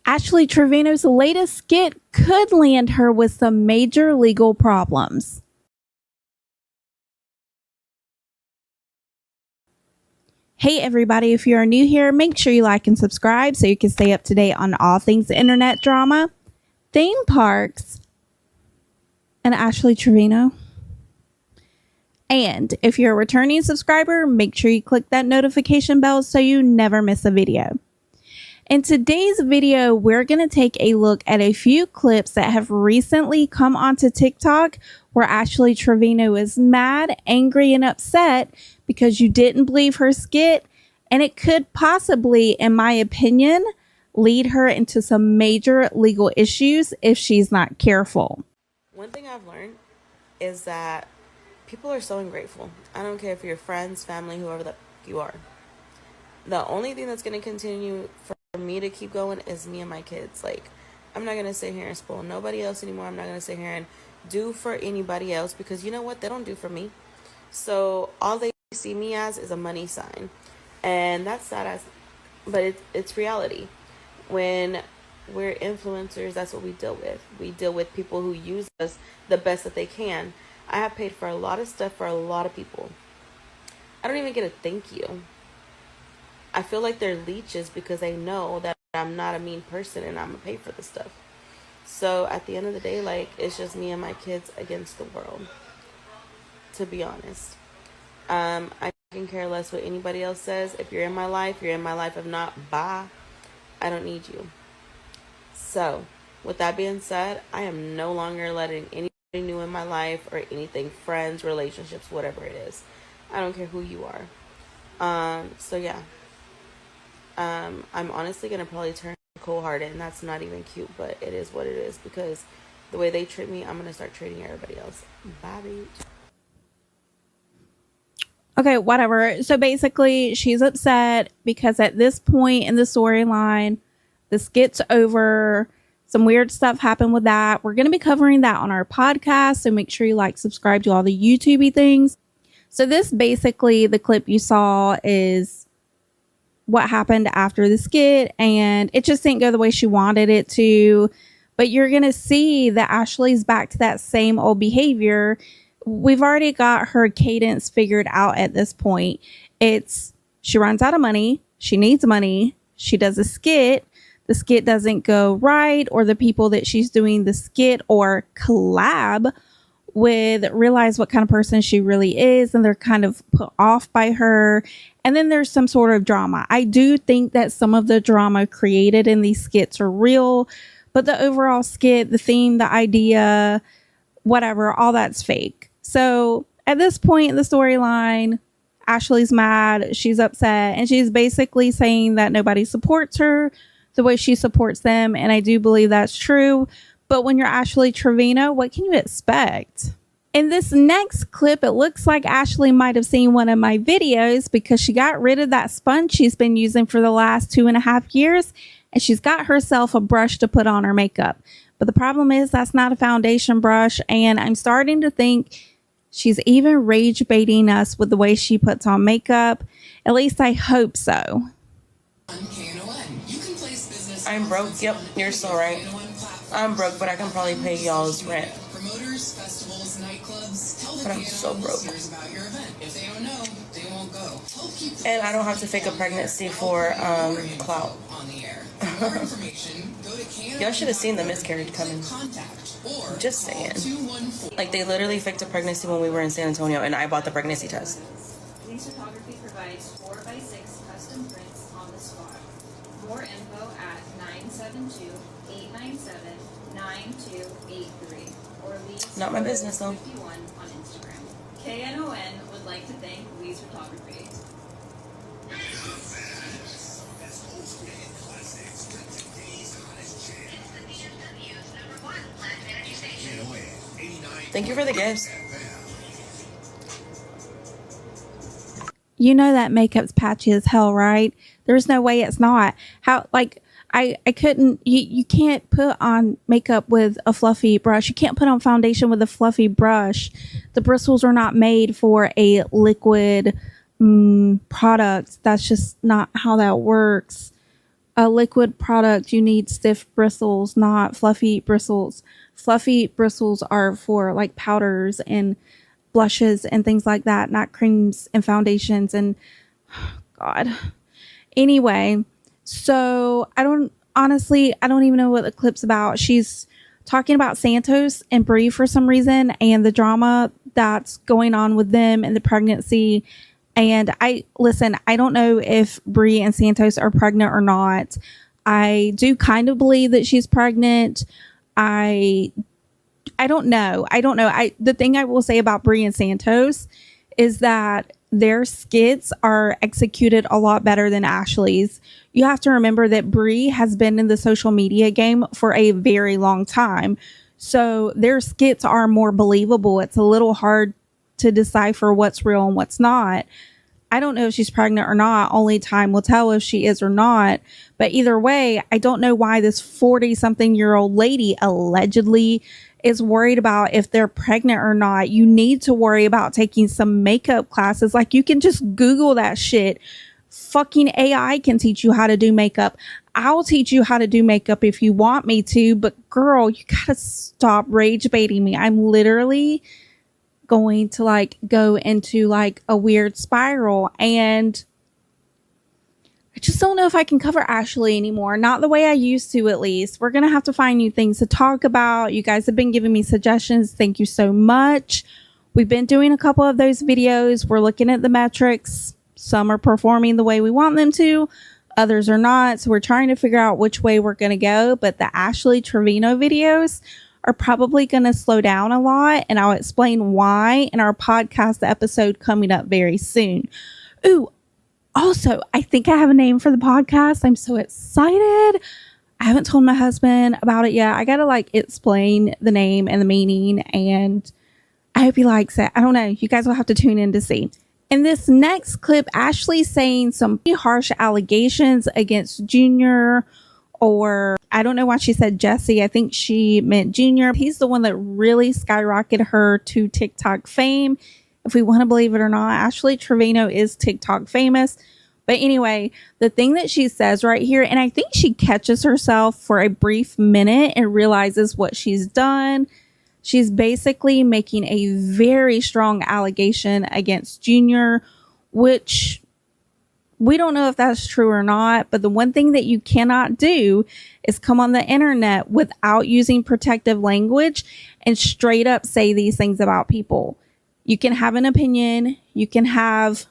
Ashley Trevino's latest skit could land her with some major legal problems. Hey everybody, if you are new here, make sure you like and subscribe so you can stay up to date on all things internet drama, theme parks, and Ashley Trevino. And if you're a returning subscriber, make sure you click that notification bell so you never miss a video. In today's video, we're going to take a look at a few clips that have recently come onto TikTok where Ashley Trevino is mad, angry, and upset because you didn't believe her skit, and it could possibly, in my opinion, lead her into some major legal issues if she's not careful. One thing I've learned is that people are so ungrateful. I don't care if you're friends, family, whoever the you are. The only thing that's going to continue for me to keep going is me and my kids. Like, I'm not going to sit here and spoil nobody else anymore. I'm not going to sit here and do for anybody else because you know what? They don't do for me. So all they see me as is a money sign. And that's sad, but it's reality. When we're influencers, that's what we deal with. We deal with people who use us the best that they can. I have paid for a lot of stuff for a lot of people. I don't even get a thank you. I feel like they're leeches because they know that I'm not a mean person and I'm gonna pay for the stuff. So at the end of the day, like, it's just me and my kids against the world, to be honest. I can care less what anybody else says. If you're in my life, you're in my life. If not, bye. I don't need you. So with that being said, I am no longer letting anybody new in my life or anything, friends, relationships, whatever it is. I don't care who you are. So yeah. I'm honestly gonna probably turn cold-hearted, and that's not even cute, but it is what it is because the way they treat me, I'm gonna start treating everybody else. Bye, bitch. Okay, whatever. So basically, she's upset because at this point in the storyline, the skit's over. Some weird stuff happened with that. We're going to be covering that on our podcast, so make sure you like, subscribe to all the YouTubey things. So this basically, the clip you saw is what happened after the skit, and it just didn't go the way she wanted it to. But you're going to see that Ashley's back to that same old behavior. We've already got her cadence figured out at this point. It's she runs out of money. She needs money. She does a skit. The skit doesn't go right, or the people that she's doing the skit or collab with realize what kind of person she really is, and they're kind of put off by her. And then there's some sort of drama. I do think that some of the drama created in these skits are real, but the overall skit, the theme, the idea, whatever, all that's fake. So at this point in the storyline, Ashley's mad, she's upset, and she's basically saying that nobody supports her the way she supports them. And I do believe that's true. But when you're Ashley Trevino, what can you expect? In this next clip, it looks like Ashley might have seen one of my videos because she got rid of that sponge she's been using for the last 2.5 years. And she's got herself a brush to put on her makeup. But the problem is that's not a foundation brush. And I'm starting to think she's even rage baiting us with the way she puts on makeup. At least I hope so. I'm broke. Yep, you're so right. I'm broke, but I can probably pay y'all's rent. But I'm so broke. And I don't have to fake a pregnancy for clout. Y'all should have seen the miscarriage coming. Just saying. Like, they literally faked a pregnancy when we were in San Antonio, and I bought the pregnancy test. Lease Photography provides 4x6 custom prints on the spot. More info at 972-897-9283 or Lease Not my business though. 51 on Instagram. KNON would like to thank Lease Photography. Thank you for the gifts. You know that makeup's patchy as hell, right? There's no way it's not. How, like, I couldn't, you can't put on makeup with a fluffy brush. You can't put on foundation with a fluffy brush. The bristles are not made for a liquid product. That's just not how that works. a liquid product, you need stiff bristles, not fluffy bristles. Fluffy bristles are for like powders and blushes and things like that, not creams and foundations and God. Anyway, so I don't even know what the clip's about. She's talking about Santos and Brie for some reason and the drama that's going on with them and the pregnancy. And I don't know if Brie and Santos are pregnant or not. I do kind of believe that she's pregnant. I don't know. The thing I will say about Brie and Santos is that their skits are executed a lot better than Ashley's. You have to remember that Brie has been in the social media game for a very long time. So their skits are more believable. It's a little hard to decipher what's real and what's not. I don't know if she's pregnant or not. Only time will tell if she is or not. But either way, I don't know why this 40-something-year-old lady allegedly is worried about if they're pregnant or not. You need to worry about taking some makeup classes. Like, you can just Google that shit. Fucking AI can teach you how to do makeup. I'll teach you how to do makeup if you want me to. But girl, you gotta stop rage baiting me. I'm literally going to like go into like a weird spiral, and I just don't know if I can cover Ashley anymore. Not the way I used to, at least. We're gonna have to find new things to talk about. You guys have been giving me suggestions. Thank you so much. We've been doing a couple of those videos. We're looking at the metrics. Some are performing the way we want them to, others are not. So we're trying to figure out which way we're gonna go. But the Ashley Trevino videos are probably going to slow down a lot, and I'll explain why in our podcast episode coming up very soon. Ooh, also, I think I have a name for the podcast. I'm so excited. I haven't told my husband about it yet. I got to like explain the name and the meaning, and I hope he likes it. I don't know. You guys will have to tune in to see. In this next clip, Ashley's saying some pretty harsh allegations against Junior, or I don't know why she said Jesse. I think she meant Junior. He's the one that really skyrocketed her to TikTok fame. If we want to believe it or not, Ashley Trevino is TikTok famous. But anyway, the thing that she says right here, and I think she catches herself for a brief minute and realizes what she's done. She's basically making a very strong allegation against Junior, which we don't know if that's true or not, but the one thing that you cannot do is come on the internet without using protective language and straight up say these things about people. You can have an opinion, you can have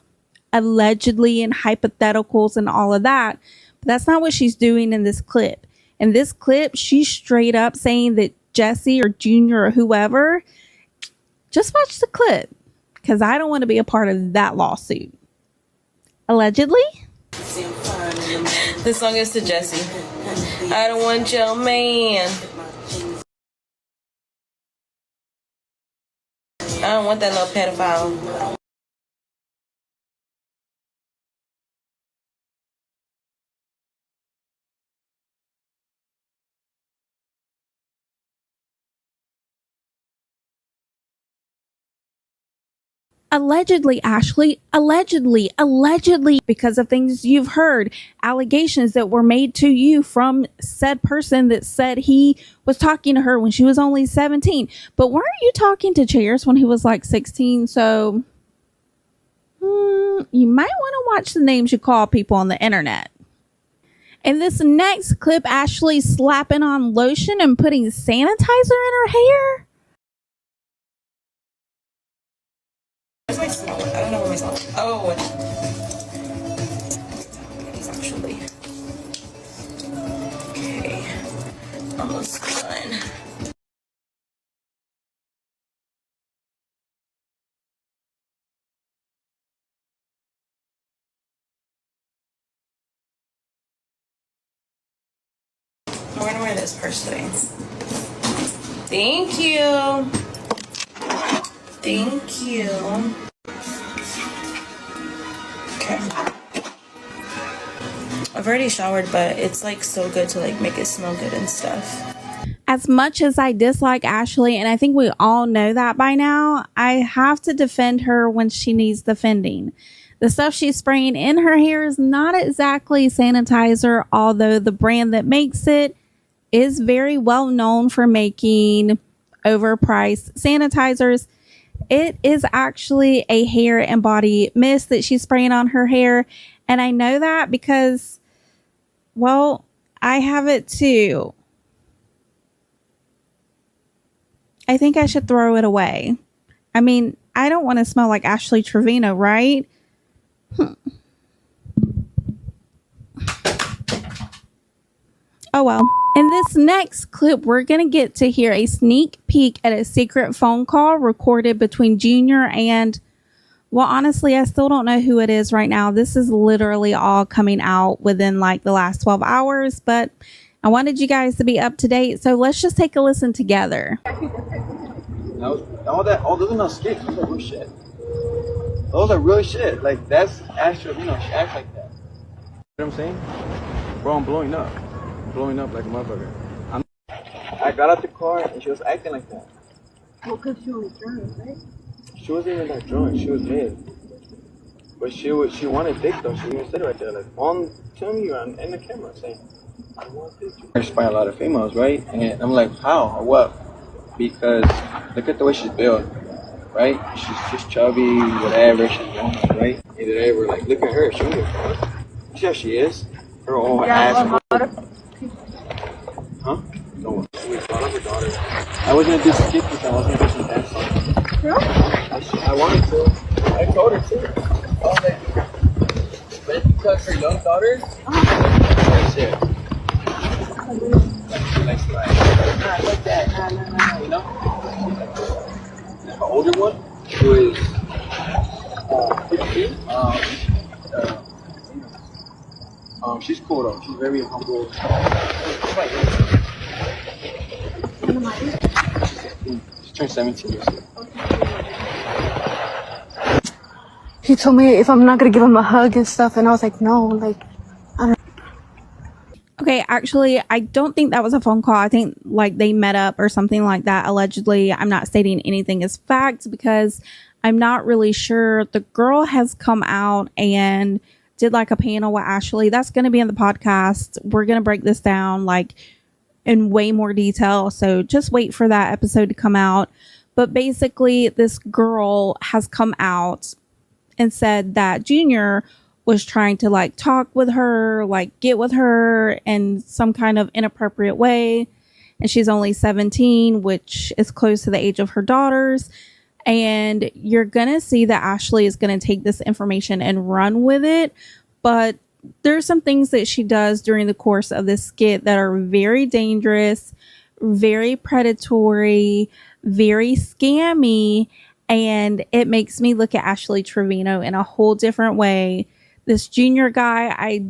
allegedly and hypotheticals and all of that, but that's not what she's doing in this clip. In this clip, she's straight up saying that Jesse or Junior or whoever, just watch the clip, because I don't want to be a part of that lawsuit. Allegedly? This song is to Jesse. I don't want your man. I don't want that little pedophile. Allegedly, Ashley, allegedly, because of things you've heard, allegations that were made to you from said person that said he was talking to her when she was only 17. But weren't you talking to Chairs when he was like 16? So you might want to watch the names you call people on the internet. In this next clip, Ashley slapping on lotion and putting sanitizer in her hair. Where's my small one? I don't know where my small one. Oh, it's actually okay. Almost done. I'm gonna wear this purse today. Thank you. Thank you. Okay. I've already showered, but it's like so good to like make it smell good and stuff. As much as I dislike Ashley, and I think we all know that by now, I have to defend her when she needs defending. The stuff she's spraying in her hair is not exactly sanitizer, although the brand that makes it is very well known for making overpriced sanitizers. It is actually a hair and body mist that she's spraying on her hair. And I know that because, well, I have it too. I think I should throw it away. I mean, I don't want to smell like Ashley Trevino, right? Oh well. In this next clip, we're going to get to hear a sneak peek at a secret phone call recorded between Junior and, well, honestly, I still don't know who it is right now. This is literally all coming out within like the last 12 hours, but I wanted you guys to be up to date. So let's just take a listen together. Those are not skits. Those are real shit. Those are real shit. Like, that's actually, she acts like that. You know what I'm saying? Bro, I'm blowing up. Blowing up like a motherfucker. I got out the car and she was acting like that. Well, because she was drunk, right? She wasn't even that drunk. She was mid. But she wanted dick though. She even said it right there, like, on telling you in the camera, saying, I want dick. I spy a lot of females, right? And I'm like, how or what? Because look at the way she's built, right? She's just chubby, whatever. She's young, right? And today we're like, look at her. She don't give a fuck. See how she is? Her whole ass. Huh? No. We brought up her daughter. I was gonna do skit with her. I was gonna do some dance songs. Really? I wanted to. I told her to. I was like, but because her young daughter, that's it. Like she likes to like that. No. You know? Her older one, who is 15. She's cool though. She's very humble. She turned 17 years old. He told me if I'm not gonna give him a hug and stuff, and I was like, no, like, I don't. Okay, actually, I don't think that was a phone call. I think like they met up or something like that, allegedly. I'm not stating anything as fact because I'm not really sure. The girl has come out and did like a panel with Ashley. That's going to be in the podcast. We're going to break this down like in way more detail. So just wait for that episode to come out. But basically, this girl has come out and said that Junior was trying to like talk with her, like get with her in some kind of inappropriate way. And she's only 17, which is close to the age of her daughters. And you're going to see that Ashley is going to take this information and run with it. But there's some things that she does during the course of this skit that are very dangerous, very predatory, very scammy. And it makes me look at Ashley Trevino in a whole different way. This Junior guy,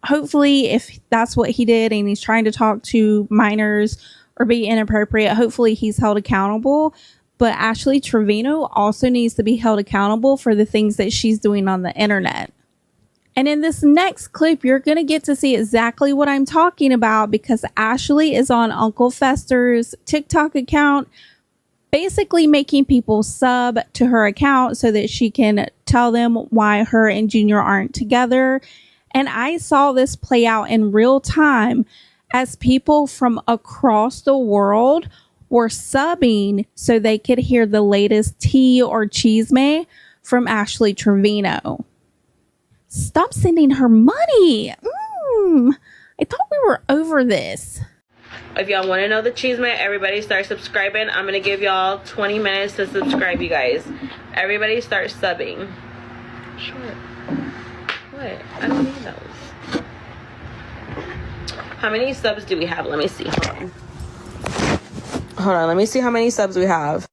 hopefully if that's what he did and he's trying to talk to minors or be inappropriate, hopefully he's held accountable. But Ashley Trevino also needs to be held accountable for the things that she's doing on the internet. And in this next clip, you're going to get to see exactly what I'm talking about because Ashley is on Uncle Fester's TikTok account, basically making people sub to her account so that she can tell them why her and Junior aren't together. And I saw this play out in real time as people from across the world were subbing so they could hear the latest tea or chisme from Ashley Trevino. Stop sending her money. I thought we were over this. If y'all want to know the chisme, everybody start subscribing. I'm going to give y'all 20 minutes to subscribe, you guys. Everybody start subbing. Sure. What? I don't need those. How many subs do we have? Let me see. Hold on. Let me see how many subs we have.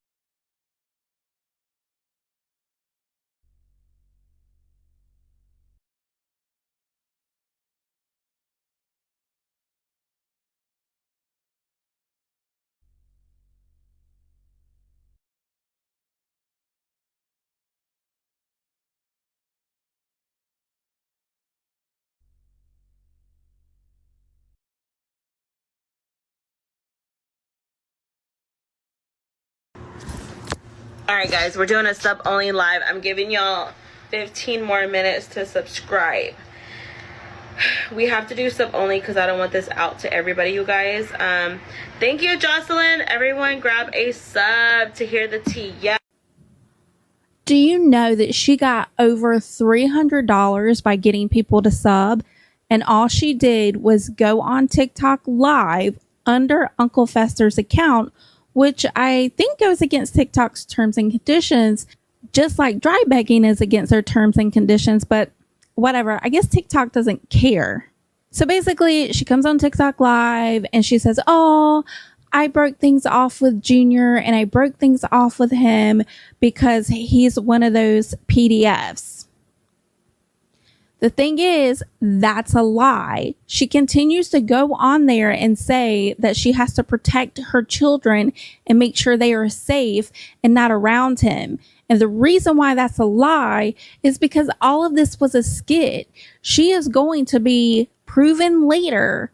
All right, guys, we're doing a sub only live. I'm giving y'all 15 more minutes to subscribe. We have to do sub only because I don't want this out to everybody, you guys. Thank you, Jocelyn. Everyone grab a sub to hear the tea. Yeah. Do you know that she got over $300 by getting people to sub? And all she did was go on TikTok live under Uncle Fester's account, which I think goes against TikTok's terms and conditions, just like dry begging is against their terms and conditions. But whatever, I guess TikTok doesn't care. So basically, she comes on TikTok live and she says, oh, I broke things off with Junior and I broke things off with him because he's one of those PDFs. The thing is, that's a lie. She continues to go on there and say that she has to protect her children and make sure they are safe and not around him. And the reason why that's a lie is because all of this was a skit. She is going to be proven later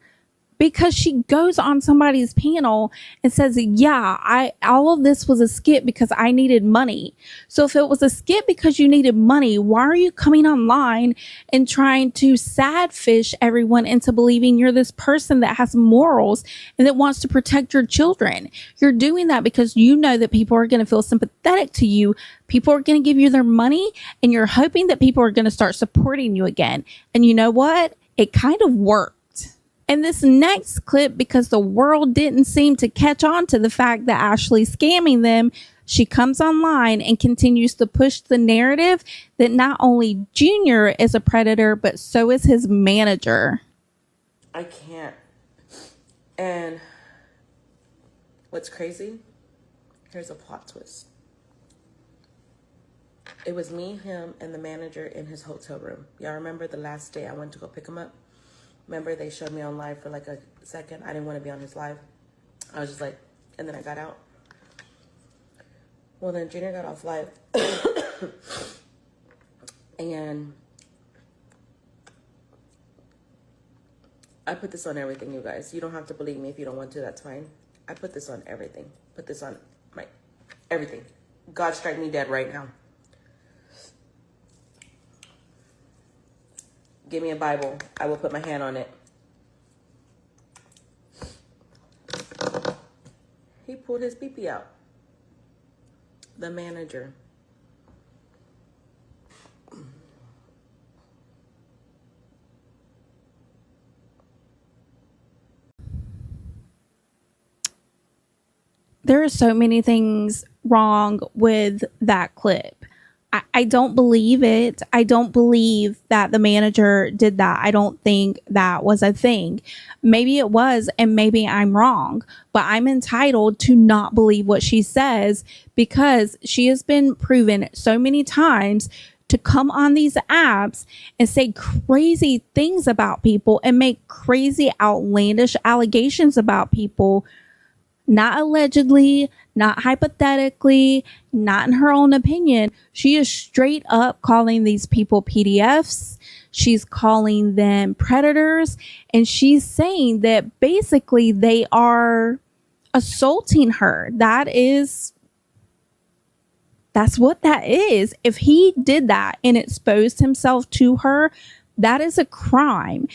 because she goes on somebody's panel and says, yeah, all of this was a skit because I needed money. So if it was a skit because you needed money, why are you coming online and trying to sad fish everyone into believing you're this person that has morals and that wants to protect your children? You're doing that because you know that people are going to feel sympathetic to you. People are going to give you their money and you're hoping that people are going to start supporting you again. And you know what? It kind of worked. And this next clip, because the world didn't seem to catch on to the fact that Ashley's scamming them, she comes online and continues to push the narrative that not only Junior is a predator, but so is his manager. I can't. And what's crazy? Here's a plot twist. It was me, him, and the manager in his hotel room. Y'all remember the last day I went to go pick him up? Remember, they showed me on live for like a second. I didn't want to be on his live. I was just like, and then I got out. Well, then Junior got off live. And I put this on everything, you guys. You don't have to believe me if you don't want to. That's fine. I put this on everything. Put this on my everything. God strike me dead right now. Give me a Bible. I will put my hand on it. He pulled his pee-pee out. The manager. There are so many things wrong with that clip. I don't believe it. I don't believe that the manager did that. I don't think that was a thing. Maybe it was, and maybe I'm wrong, but I'm entitled to not believe what she says because she has been proven so many times to come on these apps and say crazy things about people and make crazy outlandish allegations about people. Not allegedly, not hypothetically, not in her own opinion. She is straight up calling these people PDFs. She's calling them predators. And she's saying that basically they are assaulting her. That's what that is. If he did that and exposed himself to her, that is a crime.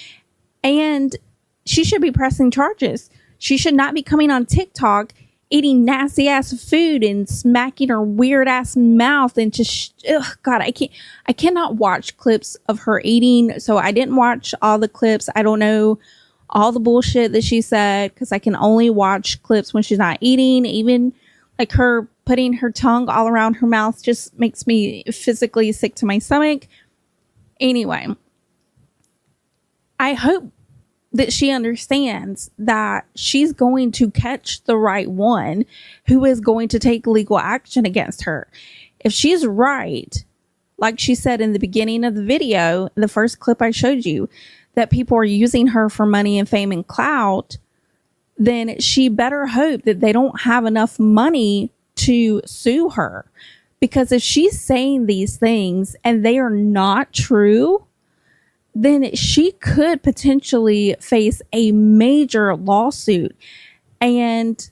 And she should be pressing charges. She should not be coming on TikTok eating nasty ass food and smacking her weird ass mouth and just, God, I cannot watch clips of her eating. So I didn't watch all the clips. I don't know all the bullshit that she said because I can only watch clips when she's not eating. Even like her putting her tongue all around her mouth just makes me physically sick to my stomach. Anyway, I hope that she understands that she's going to catch the right one who is going to take legal action against her. If she's right, like she said in the beginning of the video, the first clip I showed you, that people are using her for money and fame and clout, then she better hope that they don't have enough money to sue her. Because if she's saying these things and they are not true, then she could potentially face a major lawsuit. And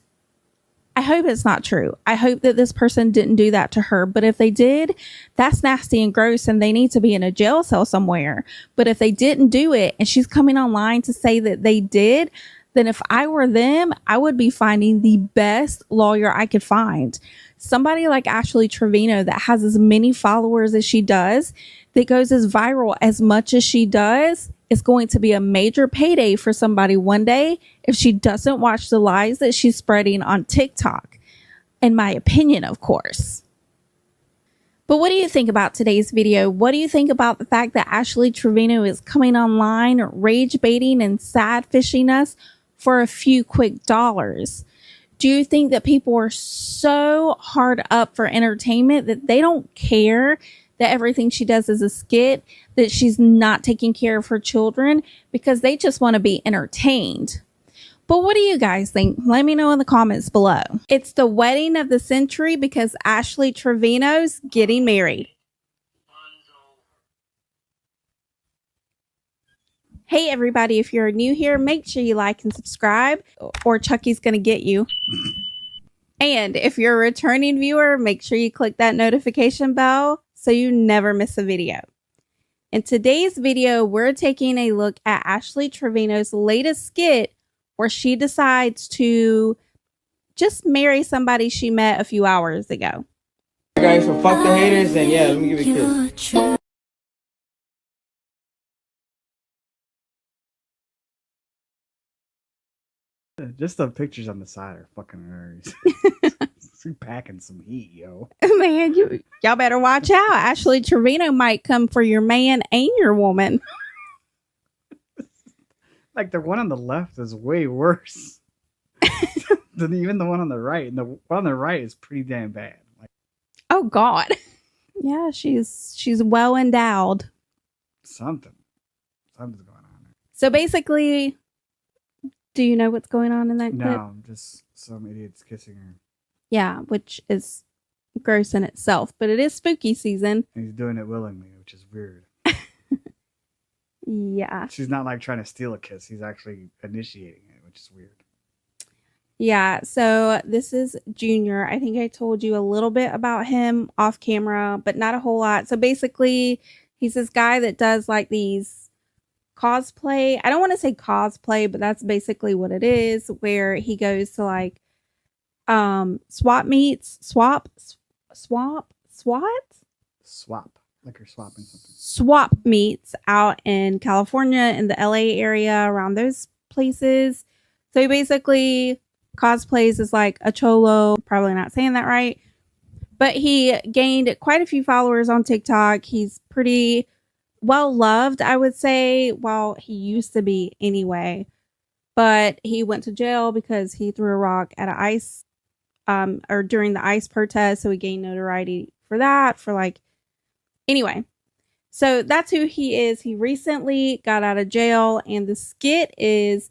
I hope it's not true. I hope that this person didn't do that to her. But if they did, that's nasty and gross and they need to be in a jail cell somewhere. But if they didn't do it and she's coming online to say that they did, then if I were them, I would be finding the best lawyer I could find. Somebody like Ashley Trevino that has as many followers as she does, that goes as viral as much as she does, is going to be a major payday for somebody one day if she doesn't watch the lies that she's spreading on TikTok. In my opinion, of course. But what do you think about today's video? What do you think about the fact that Ashley Trevino is coming online, rage baiting and sad fishing us for a few quick dollars? Do you think that people are so hard up for entertainment that they don't care that everything she does is a skit, that she's not taking care of her children because they just want to be entertained? But what do you guys think? Let me know in the comments below. It's the wedding of the century because Ashley Trevino's getting married. Hey everybody, if you're new here, make sure you like and subscribe or Chucky's gonna get you. And if you're a returning viewer, make sure you click that notification bell so you never miss a video. In today's video, we're taking a look at Ashley Trevino's latest skit where she decides to just marry somebody she met a few hours ago. Guys, so fuck the haters and yeah, let me give you a kiss. Just the pictures on the side are fucking hilarious. She's packing some heat, yo. Man, y'all better watch out. Ashley Trevino might come for your man and your woman. Like the one on the left is way worse than even the one on the right. And the one on the right is pretty damn bad. Like, oh God. Yeah, she's well endowed. something's going on there. So basically, do you know what's going on in that clip? No, just some idiots kissing her. Yeah, which is gross in itself, but it is spooky season. And he's doing it willingly, which is weird. Yeah. She's not like trying to steal a kiss. He's actually initiating it, which is weird. Yeah, so this is Junior. I think I told you a little bit about him off camera, but not a whole lot. So basically, he's this guy that does like these cosplay. I don't want to say cosplay, but that's basically what it is, where he goes to like swap meets, swap, Like you're swapping something. swap meets out in California, in the LA area, around those places. So he basically cosplays as like a cholo, probably not saying that right, but he gained quite a few followers on TikTok. He's pretty well loved, I would say. Well, he used to be anyway, but he went to jail because he threw a rock at an ice or during the ICE protest. So he gained notoriety for that, for like, anyway. So that's who he is. He recently got out of jail, and the skit is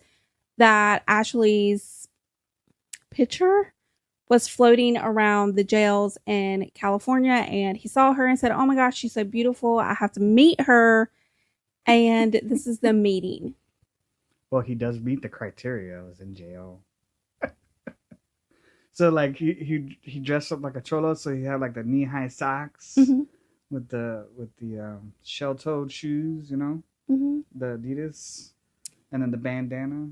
that Ashley's picture was floating around the jails in California, and he saw her and said, oh my gosh, she's so beautiful, I have to meet her. And this is the meeting. Well, he does meet the criteria. I was in jail. So like he dressed up like a cholo, so he had like the knee-high socks with the shell-toed shoes, you know, the Adidas, and then the bandana.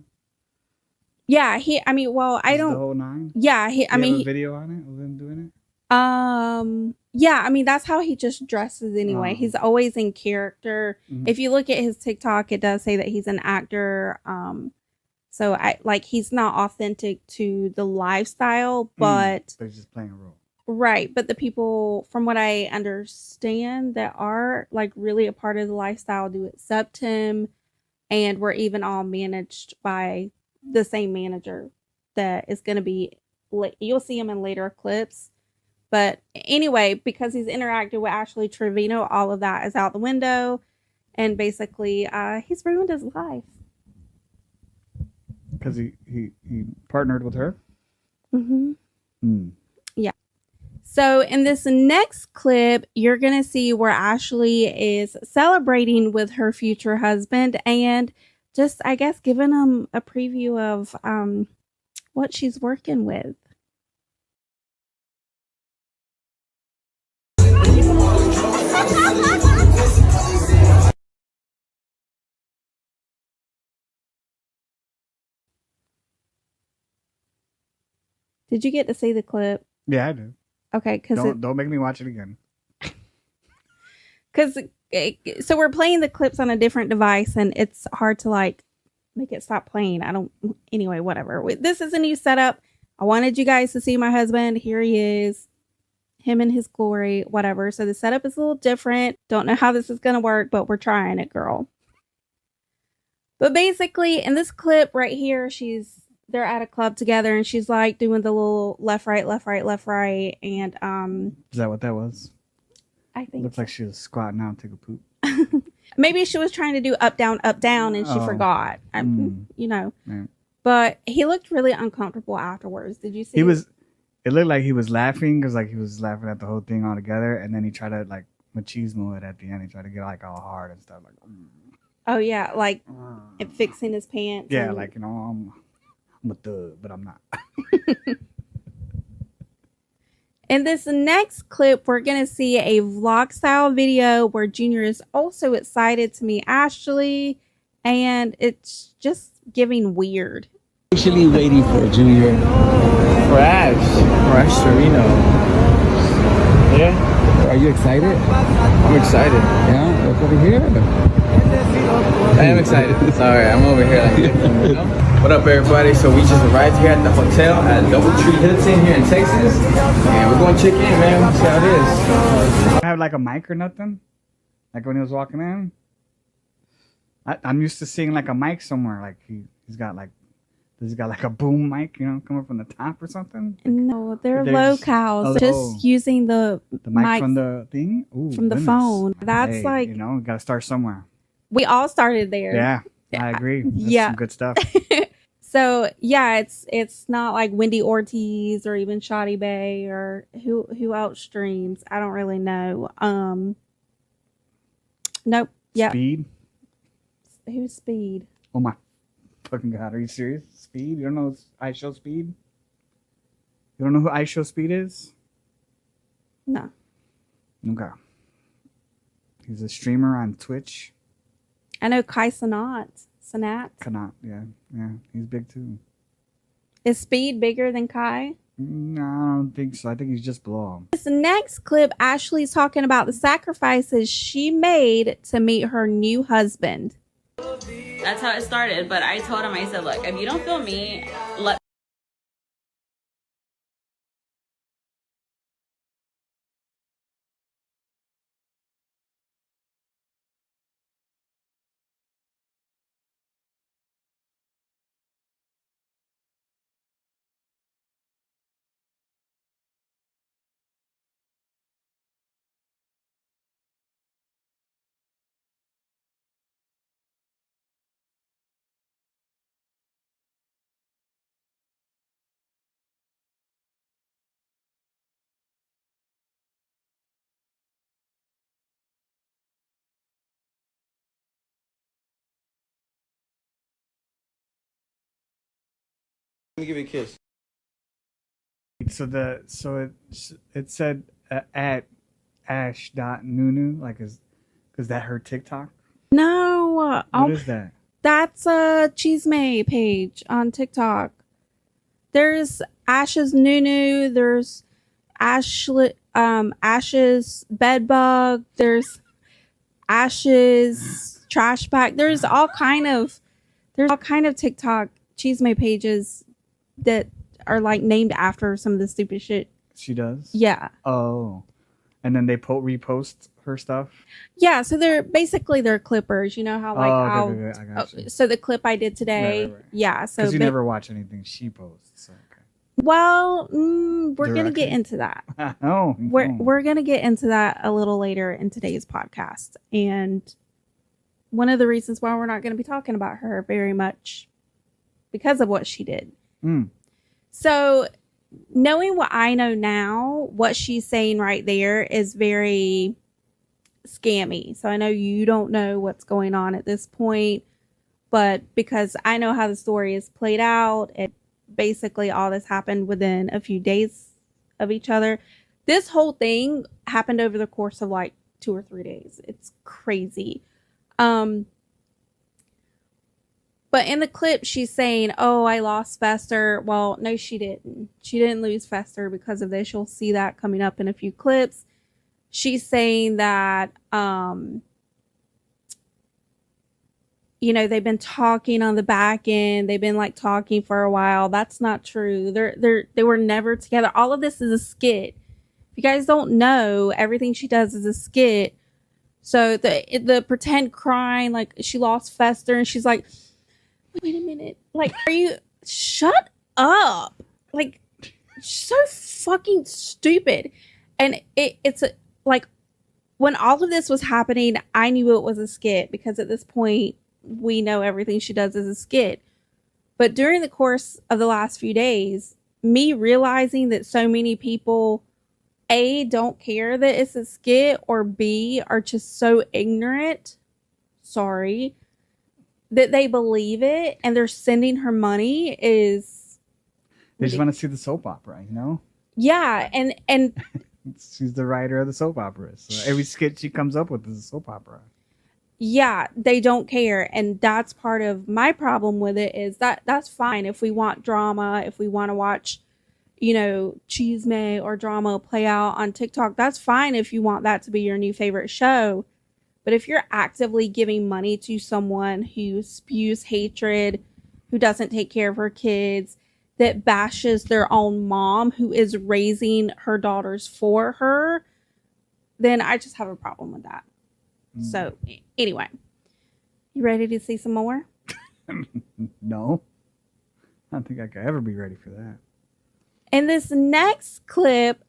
Yeah, I don't. The whole nine. Yeah, A video on it of him doing it. Yeah, I mean, that's how he just dresses anyway. He's always in character. If you look at his TikTok, it does say that he's an actor. So he's not authentic to the lifestyle, but he's just playing a role. Right. But the people, from what I understand, that are like really a part of the lifestyle do accept him, and we're even all managed by the same manager that is going to be, you'll see him in later clips. But anyway, because he's interacted with Ashley Trevino, all of that is out the window, and basically he's ruined his life. Because he partnered with her? Yeah. So in this next clip, you're going to see where Ashley is celebrating with her future husband and just, I guess, giving him a preview of what she's working with. Did you get to see the clip? Yeah, I do. Okay, because Don't make me watch it again. So we're playing the clips on a different device, and it's hard to like make it stop playing. Anyway, whatever. This is a new setup. I wanted you guys to see my husband. Here he is, him in his glory, whatever. So the setup is a little different. Don't know how this is gonna work, but we're trying it, girl. But basically, in this clip right here, they're at a club together, and she's like doing the little left, right, left, right, left, right, and Is that what that was? I think Looks like she was squatting down to take a poop. maybe she was trying to do up, down, and she forgot. You know. Yeah. But he looked really uncomfortable afterwards. Did you see? It looked like he was laughing because like he was laughing at the whole thing all together, and then he tried to like machismo it at the end. He tried to get like all hard and stuff like. Oh yeah, like fixing his pants. Yeah, like I'm a thug, but I'm not. In this next clip, we're going to see a vlog style video where Junior is also excited to meet Ashley, and it's just giving weird. Actually waiting for Junior. For Ash Trevino. Yeah. Are you excited? I'm excited. Yeah, look over here. I am excited. Sorry, I'm over here like you know? What up, everybody? So we just arrived here at the hotel at Doubletree Hilton here in Texas, and we're going to check in, man. We'll see how it is. Have like a mic or nothing? Like when he was walking in? I'm used to seeing like a mic somewhere. Like he's got like a boom mic, you know, coming from the top or something? No, they're locals. Just using the mic from the thing? Ooh, from the phone. That's like... You know, got to start somewhere. We all started there. Yeah, I agree. That's some good stuff. So, yeah, it's not like Wendy Ortiz or even Shoddy Bay or who else streams. I don't really know. Nope. Yeah. Speed? Who's Speed? Oh, my fucking God. Are you serious? Speed? You don't know I Show Speed? You don't know who I Show Speed is? No. Okay. He's a streamer on Twitch. I know Kai Sanat. Kanat, yeah. He's big too. Is Speed bigger than Kai? No, I don't think so. I think he's just below him. This next clip, Ashley's talking about the sacrifices she made to meet her new husband. That's how it started. But I told him, I said, look, if you don't feel me, let Let me give you a kiss. So it said at ash.nunu, like is that her TikTok? No. What is that? That's a Chisme page on TikTok. There's Ash's Nunu. There's Ash's Bedbug. There's Ash's Trash Bag. There's all kind of TikTok Chisme pages that are like named after some of the stupid shit She does? Yeah. Oh. And then they repost her stuff? Yeah, so they're clippers. You know how like okay, I got you. So the clip I did today, Right. yeah. So because you never watch anything she posts. So, okay. Well, we're gonna get into that. Oh, we're gonna get into that a little later in today's podcast, and one of the reasons why we're not going to be talking about her very much because of what she did. So, knowing what I know now, what she's saying right there is very scammy. So I know you don't know what's going on at this point, but because I know how the story is played out, it basically all this happened within a few days of each other. This whole thing happened over the course of like 2 or 3 days. It's crazy. But in the clip, she's saying, oh, I lost Fester. Well, no, she didn't. She didn't lose Fester because of this. You'll see that coming up in a few clips. She's saying that, you know, they've been talking on the back end. They've been like talking for a while. That's not true. They were never together. All of this is a skit. If you guys don't know, everything she does is a skit. So the pretend crying, like she lost Fester and she's like, wait a minute. Like, shut up. Like, so fucking stupid. And it's like, when all of this was happening, I knew it was a skit because at this point, we know everything she does is a skit. But during the course of the last few days, me realizing that so many people, A, don't care that it's a skit, or B, are just so ignorant. Sorry. That they believe it and they're sending her money is... They just want to see the soap opera, you know? Yeah, and she's the writer of the soap operas. So every skit she comes up with is a soap opera. Yeah, they don't care. And that's part of my problem with it is that's fine. If we want drama, if we want to watch, you know, chisme or drama play out on TikTok, that's fine if you want that to be your new favorite show. But if you're actively giving money to someone who spews hatred, who doesn't take care of her kids, that bashes their own mom who is raising her daughters for her, then I just have a problem with that. So anyway, you ready to see some more? No. I don't think I could ever be ready for that. In this next clip,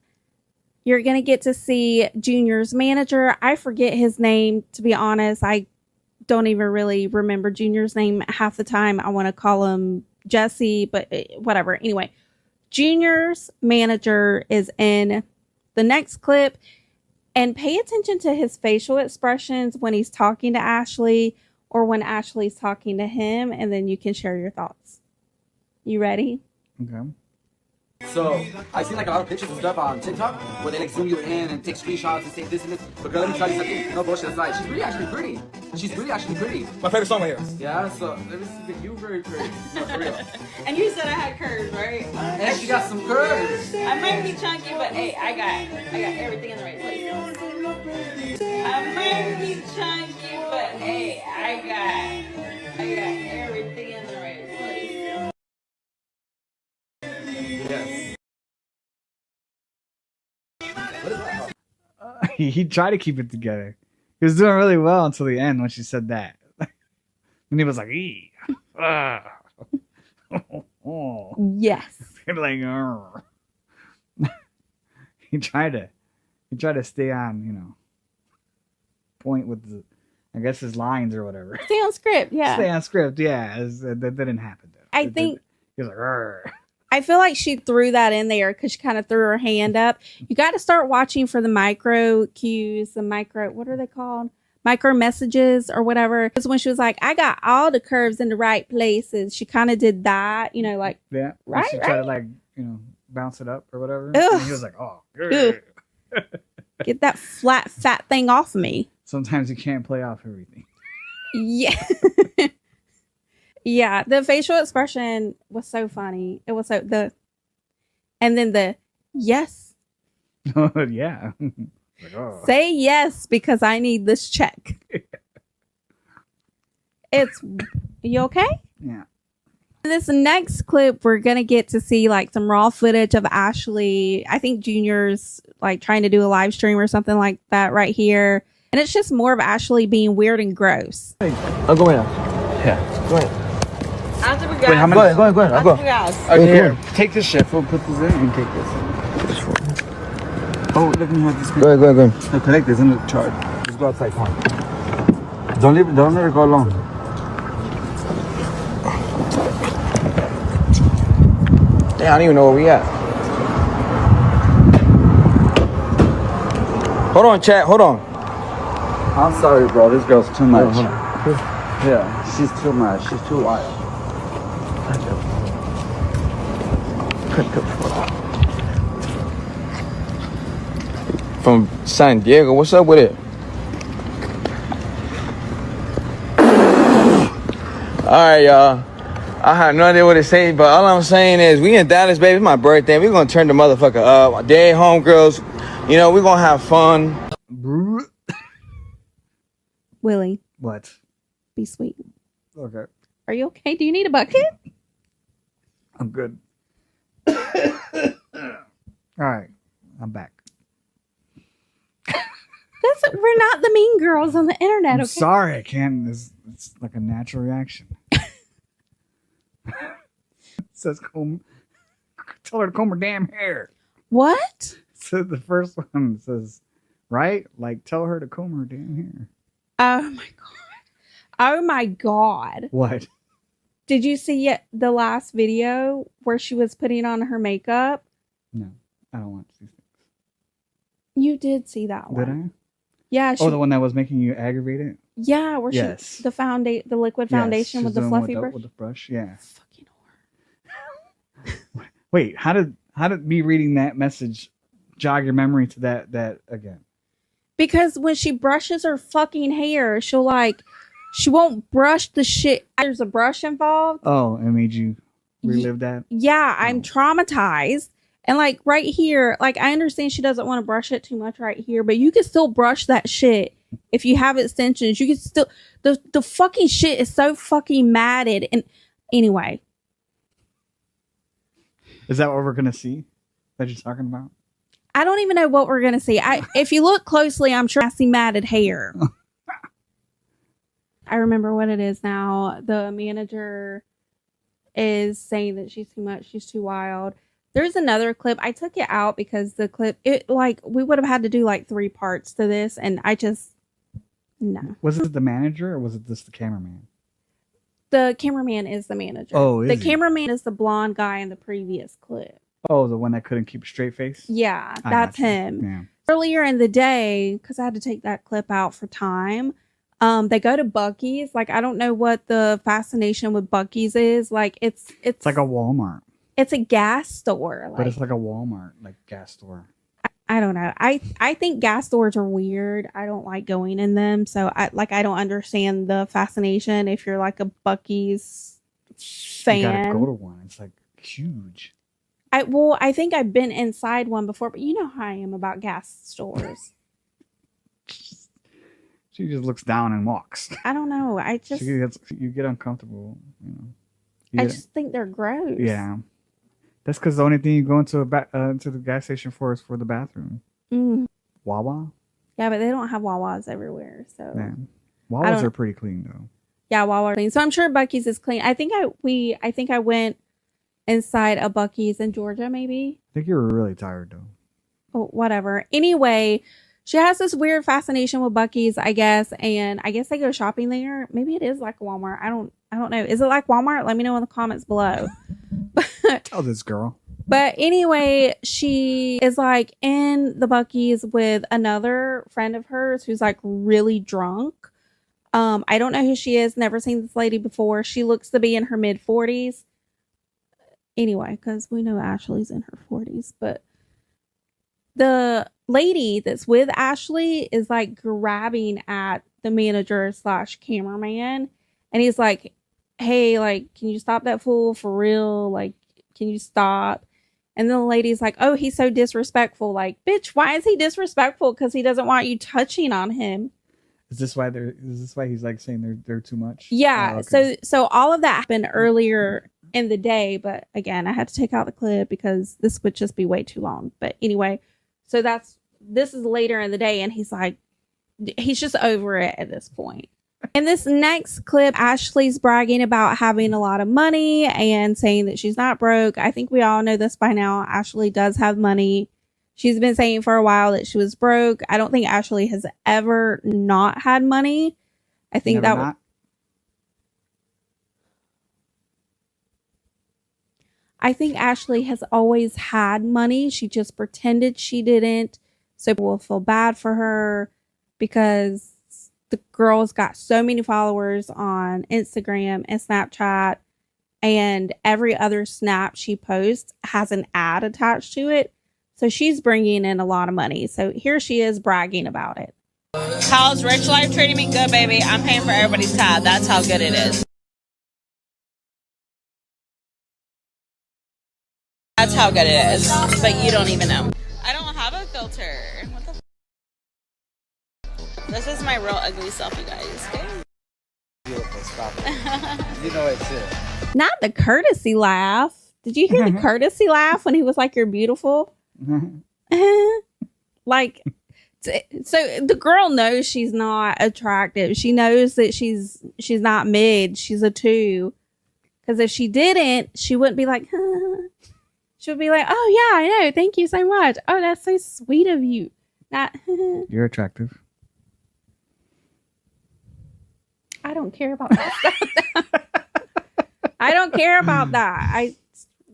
you're going to get to see Junior's manager. I forget his name, to be honest. I don't even really remember Junior's name half the time. I want to call him Jesse, but whatever. Anyway, Junior's manager is in the next clip. And pay attention to his facial expressions when he's talking to Ashley or when Ashley's talking to him. And then you can share your thoughts. You ready? Okay. So, I've seen like a lot of pictures and stuff on TikTok where they like zoom you in and take screenshots and say this and this. But girl, let me tell you something. No bullshit aside. She's really actually pretty. She's really actually pretty. My favorite song right here. Yeah, so let me see. You very pretty. No, for real. And you said I had curves, right? And she got some curves. I might be chunky, but hey, I got everything in the right place. I might be chunky, but hey, I got everything in the right place. Yes. He tried to keep it together. He was doing really well until the end when she said that. And he was like, "Ee, ah." Oh. Yes. Like, he tried to stay on, you know, point with the, I guess, his lines or whatever. Stay on script, yeah. Stay on script, yeah. That didn't happen though. I think he was like, "Arr." I feel like she threw that in there because she kind of threw her hand up. You got to start watching for the micro cues, the micro, what are they called? Micro messages or whatever. Because when she was like, I got all the curves in the right places, she kind of did that, you know, like, yeah. right, She tried to like, you know, bounce it up or whatever. Ugh. And he was like, "Oh, get that flat, fat thing off me." Sometimes you can't play off everything. Yeah. Yeah, the facial expression was so funny. It was and then the yes. Yeah. Like, oh. Say yes because I need this check. You okay? Yeah. In this next clip, we're gonna get to see like some raw footage of Ashley. I think Junior's like trying to do a live stream or something like that right here. And it's just more of Ashley being weird and gross. I'll go in. Yeah. Go ahead. After we Wait, how many? Go ahead. I'll go. Okay, here, take this shit. We'll put this in and take this. Oh, let me have this. Go ahead. No, collect this in the charge. Just go outside, come on. Don't let her go alone. Damn, I don't even know where we at. Hold on, chat. Hold on. I'm sorry, bro. This girl's too much. Hold Yeah, she's too much. She's too wild. From San Diego. What's up with it? right, y'all. I have no idea what to say, but all I'm saying is we in Dallas, baby. It's my birthday. We're going to turn the motherfucker up. Day homegirls. You know, we're going to have fun. Willie, What? be sweet. Okay. Are you okay? Do you need a bucket? I'm good. All right. I'm back. We're not the mean girls on the internet, I'm okay? sorry. I can't. It's like a natural reaction. It says comb. Tell her to comb her damn hair. What? So the first one says, right? Like, tell her to comb her damn hair. Oh my god. Oh my god. What? Did you see the last video where she was putting on her makeup? No, I don't want to see things. You did see that one. Did I? Yeah. Oh, the one that was making you aggravated? Yeah, where Yes. she the liquid foundation Yes, with the she's doing fluffy brush. with the brush, yeah. Fucking whore. Wait, how did me reading that message jog your memory to that again? Because when she brushes her fucking hair, she won't brush the shit. There's a brush involved. Oh, it made you relive that? Yeah, I'm traumatized. And like right here, like I understand she doesn't want to brush it too much right here, but you can still brush that shit if you have extensions. You can still the fucking shit is so fucking matted. And anyway, Is that what we're gonna see that you're talking about? I don't even know what we're gonna see. If you look closely, I'm sure I see matted hair. I remember what it is now. The manager is saying that she's too much, she's too wild. There's another clip. I took it out because the clip, we would have had to do like 3 parts to this, and I just, no. Was it the manager or was it just the cameraman? The cameraman is the manager. Oh, the cameraman is the blonde guy in the previous clip. Oh, the one that couldn't keep a straight face? Yeah, I that's gotcha. him. Yeah. Earlier in the day, because I had to take that clip out for time, they go to Buc-ee's. Like, I don't know what the fascination with Buc-ee's is. Like, it's like a Walmart. It's a gas store. But it's like a Walmart, like gas store. I don't know. I think gas stores are weird. I don't like going in them. So I don't understand the fascination if you're like a Buc-ee's fan. You gotta go to one. It's like huge. I think I've been inside one before, but you know how I am about gas stores. She just looks down and walks. I don't know. You get uncomfortable, you know. I just think they're gross. Yeah. That's because the only thing you go into into the gas station for is for the bathroom. Mm. Wawa? Yeah, but they don't have Wawas everywhere. So Yeah. Wawas are pretty clean though. Yeah, Wawa are clean. So I'm sure Buc-ee's is clean. I think I went inside a Buc-ee's in Georgia, maybe. I think you were really tired though. Oh, whatever. Anyway, she has this weird fascination with Buc-ee's, I guess, and I guess they go shopping there. Maybe it is like Walmart. I don't know. Is it like Walmart? Let me know in the comments below. Tell this girl. But anyway, she is like in the Buc-ee's with another friend of hers who's like really drunk. I don't know who she is. Never seen this lady before. She looks to be in her mid 40s. Anyway, because we know Ashley's in her 40s, but the lady that's with Ashley is like grabbing at the manager / cameraman, and he's like, hey, like, can you stop that fool for real? Like, can you stop? And then the lady's like, oh, he's so disrespectful. Like, bitch, why is he disrespectful? Because he doesn't want you touching on him. Is this why he's like saying they're too much? Yeah. Oh, okay. So all of that happened earlier in the day, but again, I had to take out the clip because this would just be way too long. But anyway, so this is later in the day, and he's just over it at this point. In this next clip, Ashley's bragging about having a lot of money and saying that she's not broke. I think we all know this by now. Ashley does have money. She's been saying for a while that she was broke. I don't think Ashley has ever not had money. I think I think Ashley has always had money. She just pretended she didn't. So people will feel bad for her because the girl's got so many followers on Instagram and Snapchat, and every other snap she posts has an ad attached to it. So she's bringing in a lot of money. So here she is bragging about it. How's Rich Life treating me? Good, baby. I'm paying for everybody's tab. That's how good it is. That's how good it is. But you don't even know. I don't have a filter. What the This is my real ugly self, you guys. Okay? Beautiful, stop it. You know it's it. Not the courtesy laugh. Did you hear the courtesy laugh when he was like, "You're beautiful"? Like, so the girl knows she's not attractive. She knows that she's not mid. She's a 2. Because if she didn't, she wouldn't be like, she would be like, "Oh yeah, I know. Thank you so much. Oh, that's so sweet of you." Not, You're attractive. I don't care about that stuff. I don't care about that.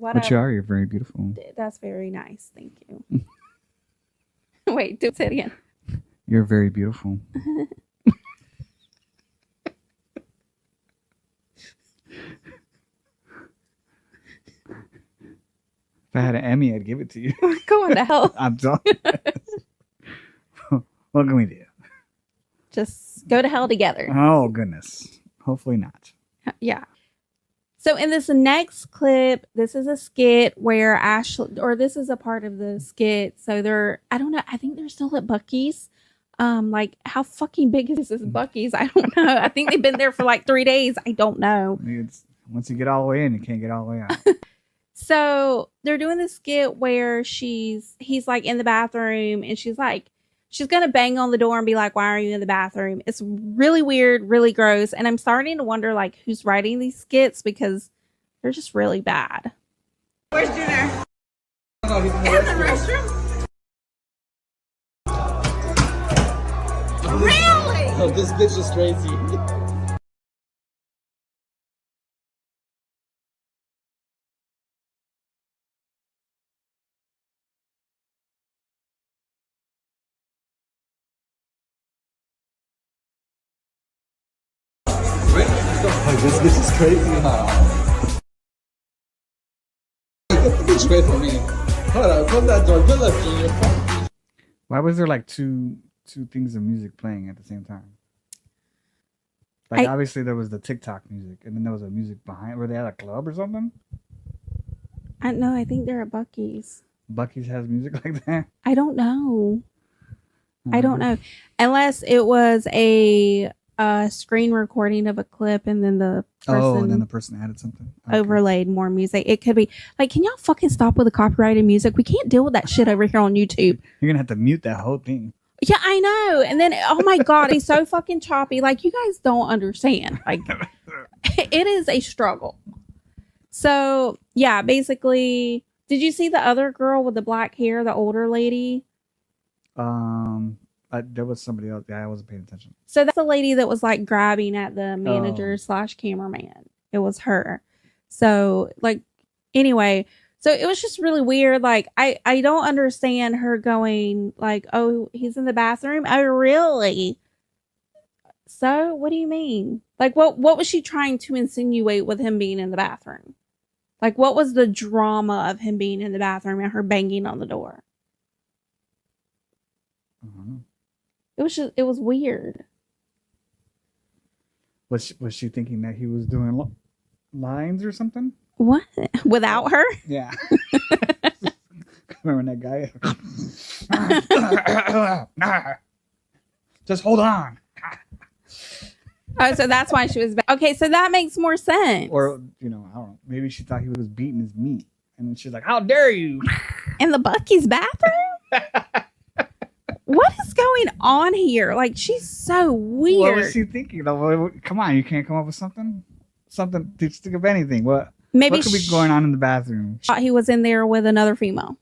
But you are. You're very beautiful. That's very nice. Thank you. Wait, do say it again. You're very beautiful. If I had an Emmy, I'd give it to you. Go on to hell. I'm sorry. What can we do? Just go to hell together. Oh, goodness. Hopefully not. Yeah. So in this next clip, this is a skit where Ashley, or this is a part of the skit. So they're, I don't know, I think they're still at Buc-ee's. Like, how fucking big is this Buc-ee's? I don't know. I think they've been there for like 3 days. I don't know. Once you get all the way in, you can't get all the way out. So they're doing this skit where he's like in the bathroom and she's going to bang on the door and be like, "Why are you in the bathroom?" It's really weird, really gross. And I'm starting to wonder like who's writing these skits because they're just really bad. Where's Junior? No, he's in the restroom. Really? Oh, this bitch is crazy. Like, this bitch is crazy, huh? Get the bitch away from me. Hold on, close that door. Good luck, Junior. Why was there like two things of music playing at the same time? Like, obviously there was the TikTok music, and then there was a music behind. Were they at a club or something? I know. I think they're at Buc-ee's. Buc-ee's has music like that? I don't know. I don't know. Unless it was a screen recording of a clip and then the person and then the person added something. Okay. overlaid more music. It could be like, can y'all fucking stop with the copyrighted music? We can't deal with that shit over here on YouTube. You're gonna have to mute that whole thing. Yeah, I know. And then, oh my God, it's so fucking choppy. Like, you guys don't understand. Like, it is a struggle. So, yeah, basically, did you see the other girl with the black hair, the older lady? There was somebody else. Yeah, I wasn't paying attention. So that's the lady that was like grabbing at the manager / cameraman. It was her. So like, anyway, so it was just really weird. Like, I don't understand her going like, "Oh, he's in the bathroom." Oh, really? So what do you mean? Like, what was she trying to insinuate with him being in the bathroom? Like, what was the drama of him being in the bathroom and her banging on the door? It was weird. Was she thinking that he was doing lines or something? What? Without her? Yeah. Remember that guy? Just hold on. Oh, so that's why she was okay. So that makes more sense. Or, I don't know. Maybe she thought he was beating his meat, and she's like, "How dare you!" In the Buc-ee's bathroom. What is going on here? Like, she's so weird. What was she thinking? Come on, you can't come up with something? Something to think of anything. What could be going on in the bathroom? Thought he was in there with another female.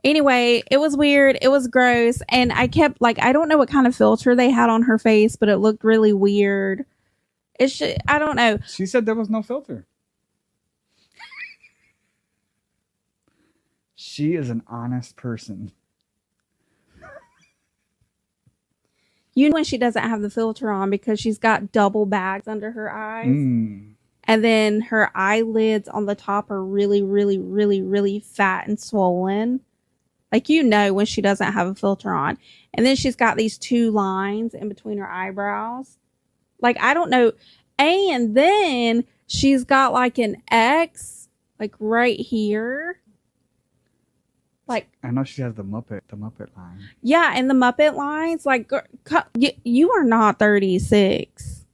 Anyway, it was weird. It was gross. And I kept, like, I don't know what kind of filter they had on her face, but it looked really weird. I don't know. She said there was no filter. She is an honest person. You know when she doesn't have the filter on because she's got double bags under her eyes. And then her eyelids on the top are really, really, really, really fat and swollen. Like, when she doesn't have a filter on. And then she's got these 2 lines in between her eyebrows. Like, I don't know. And then she's got like an X, like right here. Like, I know she has the Muppet line. yeah, and the Muppet lines, like, you are not 36.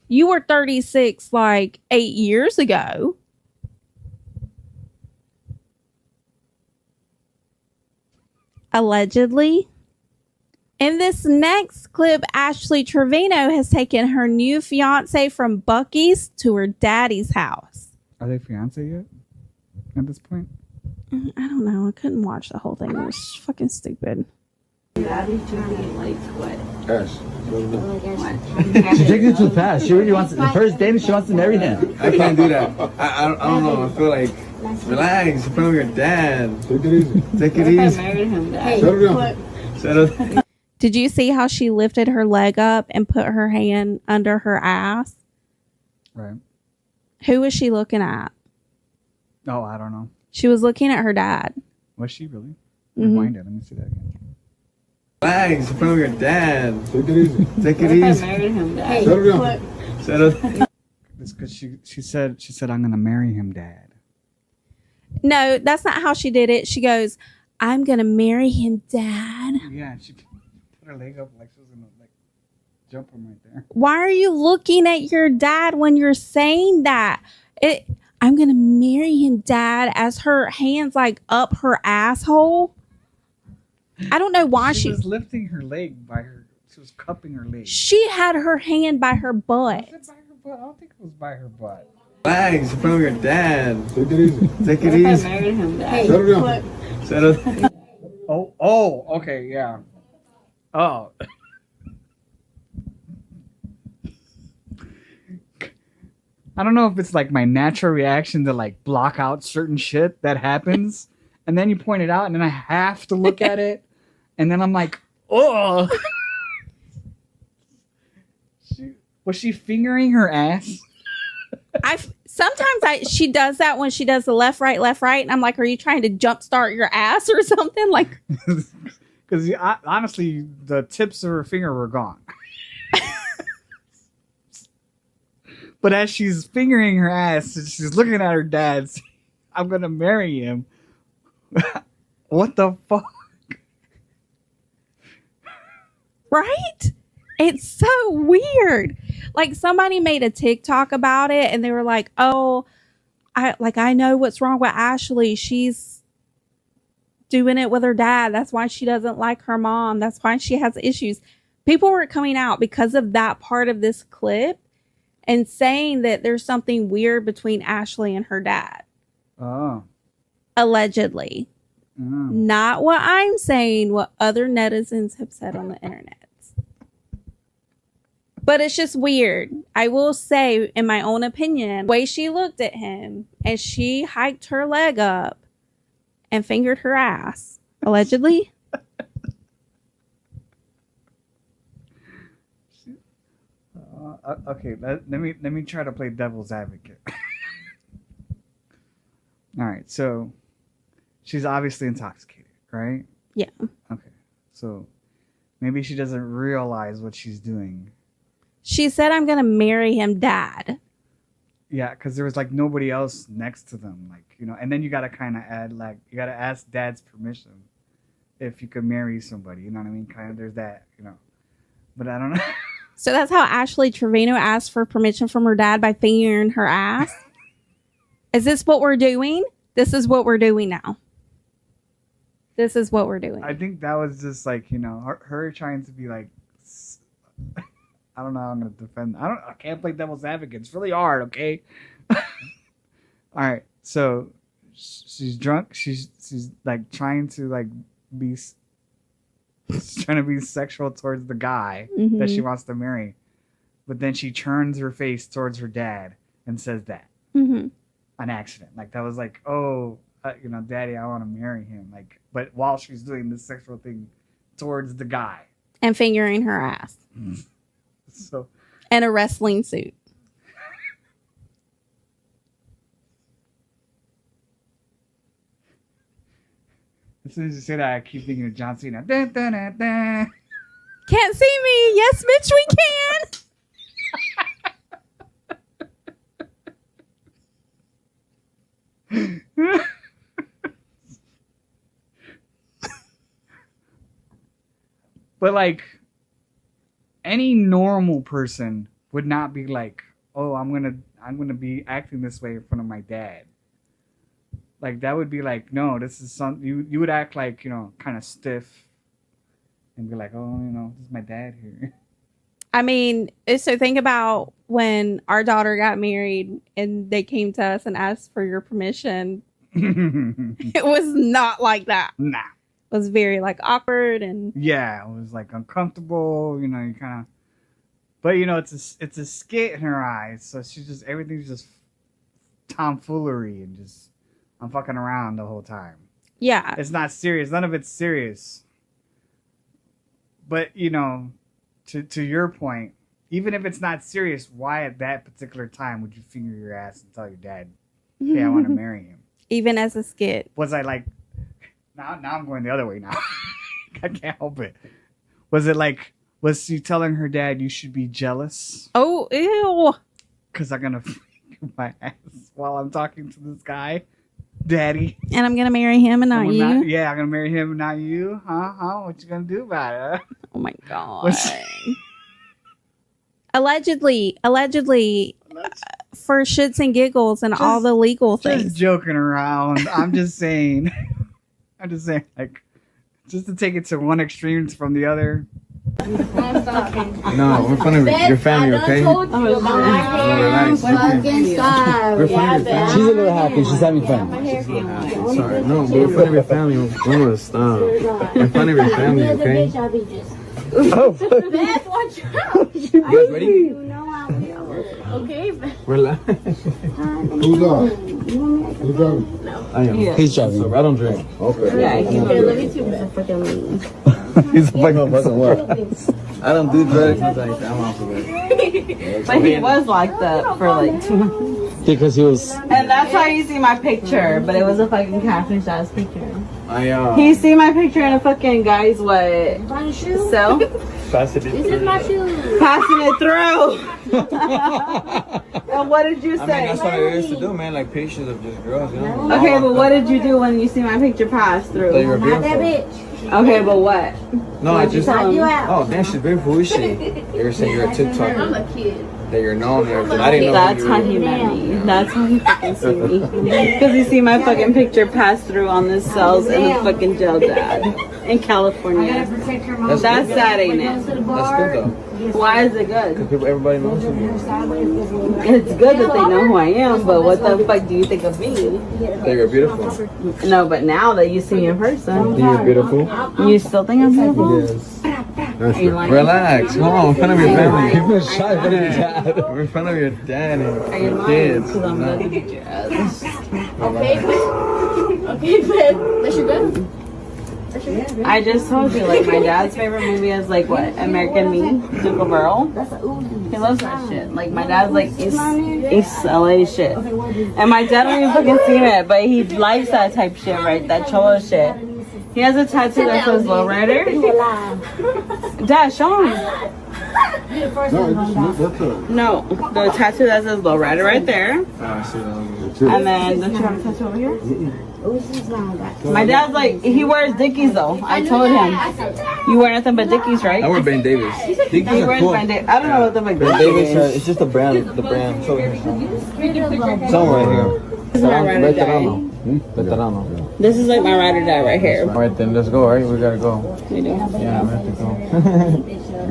You were 36 like 8 years ago. Allegedly. In this next clip, Ashley Trevino has taken her new fiance from Bucky's to her daddy's house. Are they fiance yet? At this point? I don't know. I couldn't watch the whole thing. It was fucking stupid. Ash. She's taking it too fast. She really wants the first date. She wants to marry him. I can't do that. I don't know. I feel like relax in front of your dad. Take it easy. Take it easy. Settle down. Did you see how she lifted her leg up and put her hand under her ass? Right. Who was she looking at? Oh, I don't know. She was looking at her dad. Was she really? Mm-hmm. Rewind it. Let me see that again. Relax in front of your dad. Take it easy. Take it easy. Settle down. Settle down. It's because she said I'm gonna marry him, Dad. No, that's not how she did it. She goes, I'm gonna marry him, Dad. Yeah, she put her leg up like she was gonna like jump him right there. Why are you looking at your dad when you're saying that? I'm gonna marry him, Dad, as her hands like up her asshole. I don't know why she was lifting her leg by her. She was cupping her leg. She had her hand by her butt. Was it by her butt? I don't think it was by her butt. Relax in front of your dad. Take it easy. Take it easy. Settle down. Settle down. Oh, okay, yeah. Oh. I don't know if it's like my natural reaction to like block out certain shit that happens, and then you point it out, and then I have to look at it, and then I'm like, oh. Was she fingering her ass? Sometimes she does that when she does the left, right, and I'm like, are you trying to jumpstart your ass or something? Like, because honestly, the tips of her finger were gone. But as she's fingering her ass, she's looking at her dad. I'm gonna marry him. What the fuck? Right? It's so weird. Like, somebody made a TikTok about it, and they were like, "Oh, I know what's wrong with Ashley. She's doing it with her dad. That's why she doesn't like her mom. That's why she has issues." People were coming out because of that part of this clip and saying that there's something weird between Ashley and her dad. Oh. Allegedly. Not what I'm saying, what other netizens have said on the internet. But it's just weird. I will say, in my own opinion, the way she looked at him and she hiked her leg up and fingered her ass, allegedly. Okay, let me try to play devil's advocate. All right, so she's obviously intoxicated, right? Yeah. Okay, so maybe she doesn't realize what she's doing. She said, I'm going to marry him, Dad. Yeah, because there was like nobody else next to them, like, you know, and then you got to kind of add, like, you got to ask Dad's permission if you could marry somebody, you know what I mean? Kind of, there's that, you know, but I don't know. So that's how Ashley Trevino asked for permission from her dad, by fingering her ass. Is this what we're doing? This is what we're doing now. This is what we're doing. I think that was just like, you know, her trying to be like, I don't know how I'm going to defend. I can't play devil's advocate. It's really hard, okay? All right. So she's drunk. She's like trying to like be sexual towards the guy that she wants to marry. But then she turns her face towards her dad and says that. An accident. Like, that was like, oh, you know, Daddy, I want to marry him. Like, but while she's doing this sexual thing towards the guy. And fingering her ass. So. And a wrestling suit. As soon as you say that, I keep thinking of John Cena. Dun, dun, dun, dun. Can't see me. Yes, bitch, we can. But like any normal person would not be like, oh, I'm gonna be acting this way in front of my dad. Like that would be like, no, this is something you would act like, kind of stiff and be like, oh, this is my dad here. I mean, so think about when our daughter got married and they came to us and asked for your permission. It was not like that. Nah. It was very like awkward and yeah, it was like uncomfortable, you kind of. But it's a skit in her eyes, so she's just everything's just tomfoolery and just I'm fucking around the whole time. Yeah, it's not serious. None of it's serious. But to your point, even if it's not serious, why at that particular time would you finger your ass and tell your dad, "Hey, I want to marry him"? Even as a skit, was I like? Now I'm going the other way now. I can't help it. Was it like? Was she telling her dad, "You should be jealous"? Oh, ew! Because I'm gonna finger my ass while I'm talking to this guy, Daddy. And I'm gonna marry him and not you. I'm gonna marry him and not you. Huh? What you gonna do about it? Oh my god! Allegedly, for shits and giggles and all the legal things. Just joking around. I'm just saying. Like, just to take it to one extreme from the other. No, we're fun of your family, okay? Relax. We're fun of your family. She's a little happy. She's having fun. Sorry, no, but we're fun of your family. We're gonna stop. We're fun of your family, okay? Oh, Beth, watch out. You guys ready? Okay, relax. Who's on? Who's driving? I am. Yeah. He's driving. I don't drink. Okay. yeah, you can love you too, Beth. He's a fucking what? I don't do drugs. He's like, I'm off of it. But he was locked up for like 2 months. Because he was. And that's how you see my picture, but it was a fucking catfish ass picture. I You see my picture in a fucking guy's what? Cell? Passing This is my shoe. Passing it through. And what did you say? I mean, that's what I used to do, man. Like pictures of just girls, you know. Okay, but what did you do when you see my picture pass through? That you were Not that beautiful. bitch. Okay, but what? No, I just. tell You him? out. Oh, damn, she's beautiful. Who is she? You're saying you're a I'm TikToker. a kid. That you're known and everything. I didn't know. That's who how you he were. met me. That's how he fucking see me. Because you see my fucking picture pass through on the cells in the fucking jail, Dad. In California. That's sad, ain't it? That's good though. Why is it good? Because everybody knows who you are. It's good that they know who I am, but what the fuck do you think of me? That you're beautiful. No, but now that you see me in person, You're beautiful. you still think I'm beautiful? Yes. Are you lying? Relax. Come on. We're in front of your family. He was shy in front of his dad. We're in front of your dad Are and you your lying? kids. Because I'm No. looking at your ass. Okay, Beth. Okay, Beth. That's your good. I just told you, like, my dad's favorite movie is, like, what? American Me? Duke of Earl? He loves that shit. Like, my dad's, like, East LA shit. And my dad don't even fucking see it, but he likes that type shit, right? That cholo shit. He has a tattoo that says Lowrider. Dad, show him. No, the tattoo that says Lowrider right there. Oh, I see that. And then, don't you have a tattoo over here? My dad's like, he wears Dickies though. I told him, you wear nothing but Dickies, right? I wear Ben Davis. Dickies He are wears cool. I don't know what the fuck Ben Dickies Davis, is. it's just a brand. The brand. It's over here. Somewhere right here. This is my ride or die. Veterano. Veterano. This is like my ride or die right here. Alright then, let's go, right? We gotta go. We do. Yeah, we have to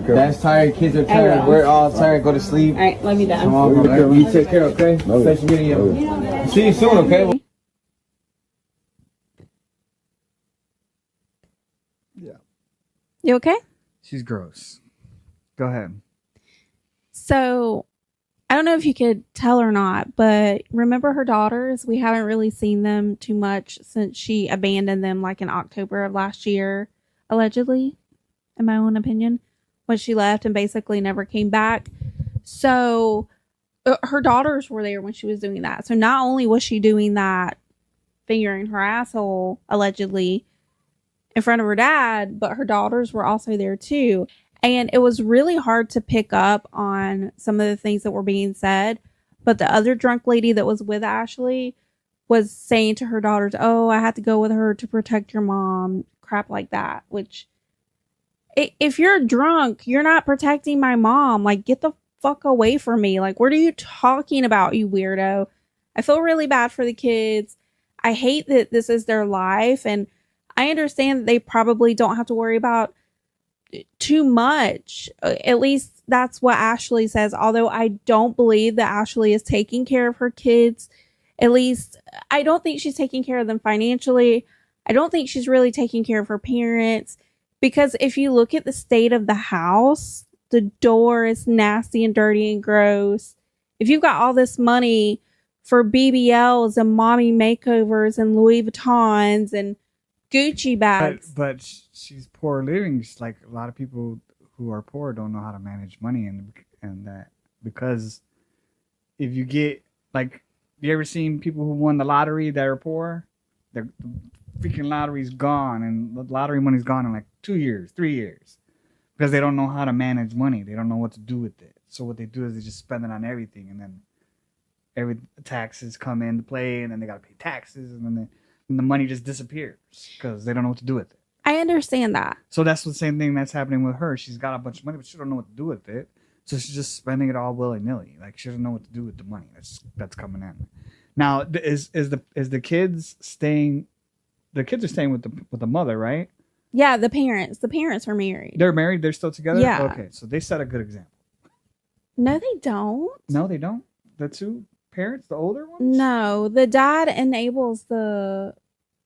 go. Dad's tired, kids are tired, we're all tired, go to sleep. Alright, love you, Dad. Come on, bro. You take care, okay? Pleasure meeting you. See you soon, okay? You okay? She's gross. Go ahead. So, I don't know if you could tell or not, but remember her daughters? We haven't really seen them too much since she abandoned them like in October of last year, allegedly, in my own opinion, when she left and basically never came back. So, her daughters were there when she was doing that. So, not only was she doing that, fingering her asshole, allegedly, in front of her dad, but her daughters were also there too. And it was really hard to pick up on some of the things that were being said. But the other drunk lady that was with Ashley was saying to her daughters, oh, I had to go with her to protect your mom, crap like that, which if you're drunk, you're not protecting my mom. Like, get the fuck away from me. Like, what are you talking about, you weirdo? I feel really bad for the kids. I hate that this is their life, and I understand that they probably don't have to worry about too much. At least that's what Ashley says. Although I don't believe that Ashley is taking care of her kids. At least I don't think she's taking care of them financially. I don't think she's really taking care of her parents, because if you look at the state of the house, the door is nasty and dirty and gross. If you've got all this money for BBLs and mommy makeovers and Louis Vuittons and Gucci bags. But she's poor living. Just like a lot of people who are poor don't know how to manage money, and that because if you get like, you ever seen people who won the lottery that are poor? The freaking lottery's gone, and the lottery money's gone in like 2 years, 3 years, because they don't know how to manage money. They don't know what to do with it. So what they do is they just spend it on everything, and then every taxes come into play, and then they got to pay taxes, and then the money just disappears because they don't know what to do with it. I understand that. So that's the same thing that's happening with her. She's got a bunch of money, but she don't know what to do with it. So she's just spending it all willy-nilly. Like, she doesn't know what to do with the money that's coming in. Now, is the kids staying? The kids are staying with the mother, right? Yeah, the parents. The parents are married. They're married. They're still together. Yeah. Okay, so they set a good example. No, they don't. No, they don't. The two parents, the older ones. No, the dad enables the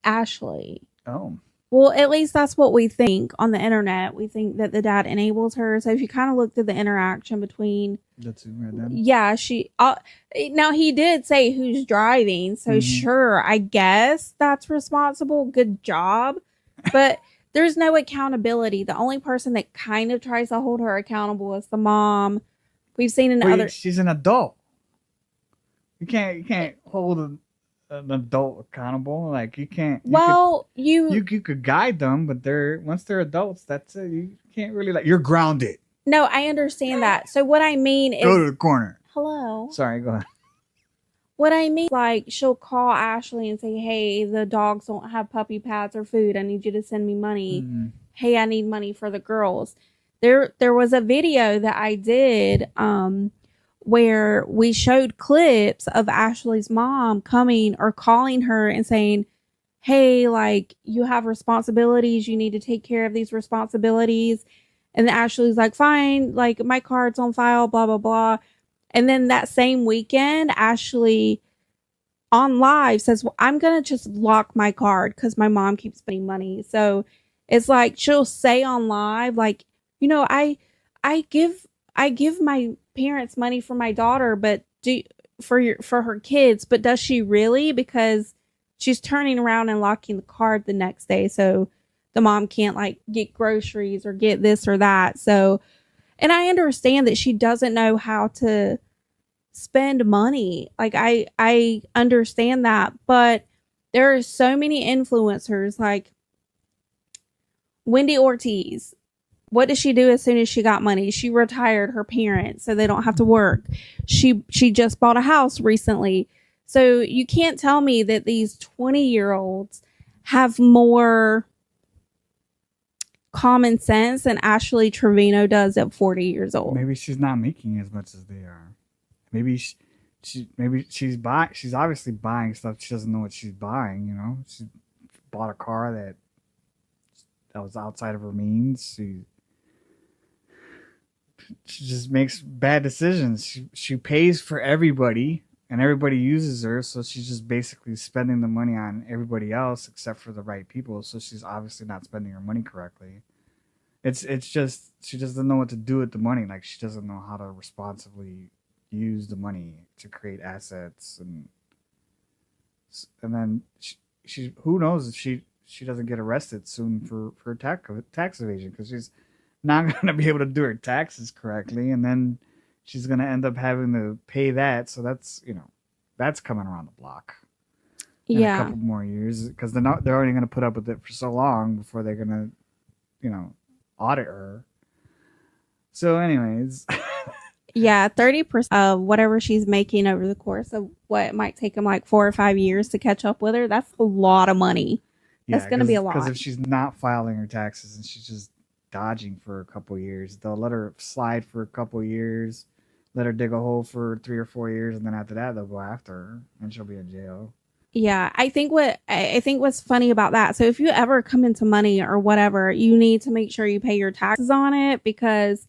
Ashley. Oh. Well, at least that's what we think on the internet. We think that the dad enables her. So if you kind of looked at the interaction between the two right then. Yeah, now he did say who's driving. So sure, I guess that's responsible. Good job. But there's no accountability. The only person that kind of tries to hold her accountable is the mom. We've seen in other. She's an adult. You can't hold an adult accountable. Like, you can't. You could guide them, but once they're adults, that's it. You can't really, like, you're grounded. No, I understand that. So what I mean is, go to the corner. Hello. Sorry, go ahead. What I mean, like, she'll call Ashley and say, "Hey, the dogs don't have puppy pads or food. I need you to send me money. Hey, I need money for the girls." There was a video that I did where we showed clips of Ashley's mom coming or calling her and saying, "Hey, like, you have responsibilities. You need to take care of these responsibilities." And then Ashley's like, "Fine, like, my card's on file, blah, blah, blah." And then that same weekend, Ashley on live says, "Well, I'm going to just lock my card because my mom keeps spending money." So it's like, she'll say on live, like, I give my parents money for my daughter, but for her kids, but does she really? Because she's turning around and locking the card the next day. So the mom can't, like, get groceries or get this or that. So, and I understand that she doesn't know how to spend money. Like, I understand that, but there are so many influencers, like Wendy Ortiz. What did she do as soon as she got money? She retired her parents so they don't have to work. She just bought a house recently. So you can't tell me that these 20-year-olds have more common sense than Ashley Trevino does at 40 years old. Maybe she's not making as much as they are. Maybe she's buying. She's obviously buying stuff she doesn't know what she's buying. She bought a car that was outside of her means. She just makes bad decisions. She pays for everybody, and everybody uses her, so she's just basically spending the money on everybody else except for the right people. So she's obviously not spending her money correctly. It's just she doesn't know what to do with the money. Like, she doesn't know how to responsibly use the money to create assets, and then she who knows if she doesn't get arrested soon for tax evasion, because she's not going to be able to do her taxes correctly, and then she's going to end up having to pay that. So that's coming around the block in a couple more years, because they're only going to put up with it for so long before they're going to audit her. So anyways, yeah, 30% of whatever she's making over the course of what it might take them like 4 or 5 years to catch up with her, that's a lot of money. That's going to be a lot. Because if she's not filing her taxes and she's just dodging for a couple years. They'll let her slide for a couple years, let her dig a hole for 3 or 4 years, and then after that they'll go after her and she'll be in jail. Yeah, I think what's funny about that. So if you ever come into money or whatever, you need to make sure you pay your taxes on it, because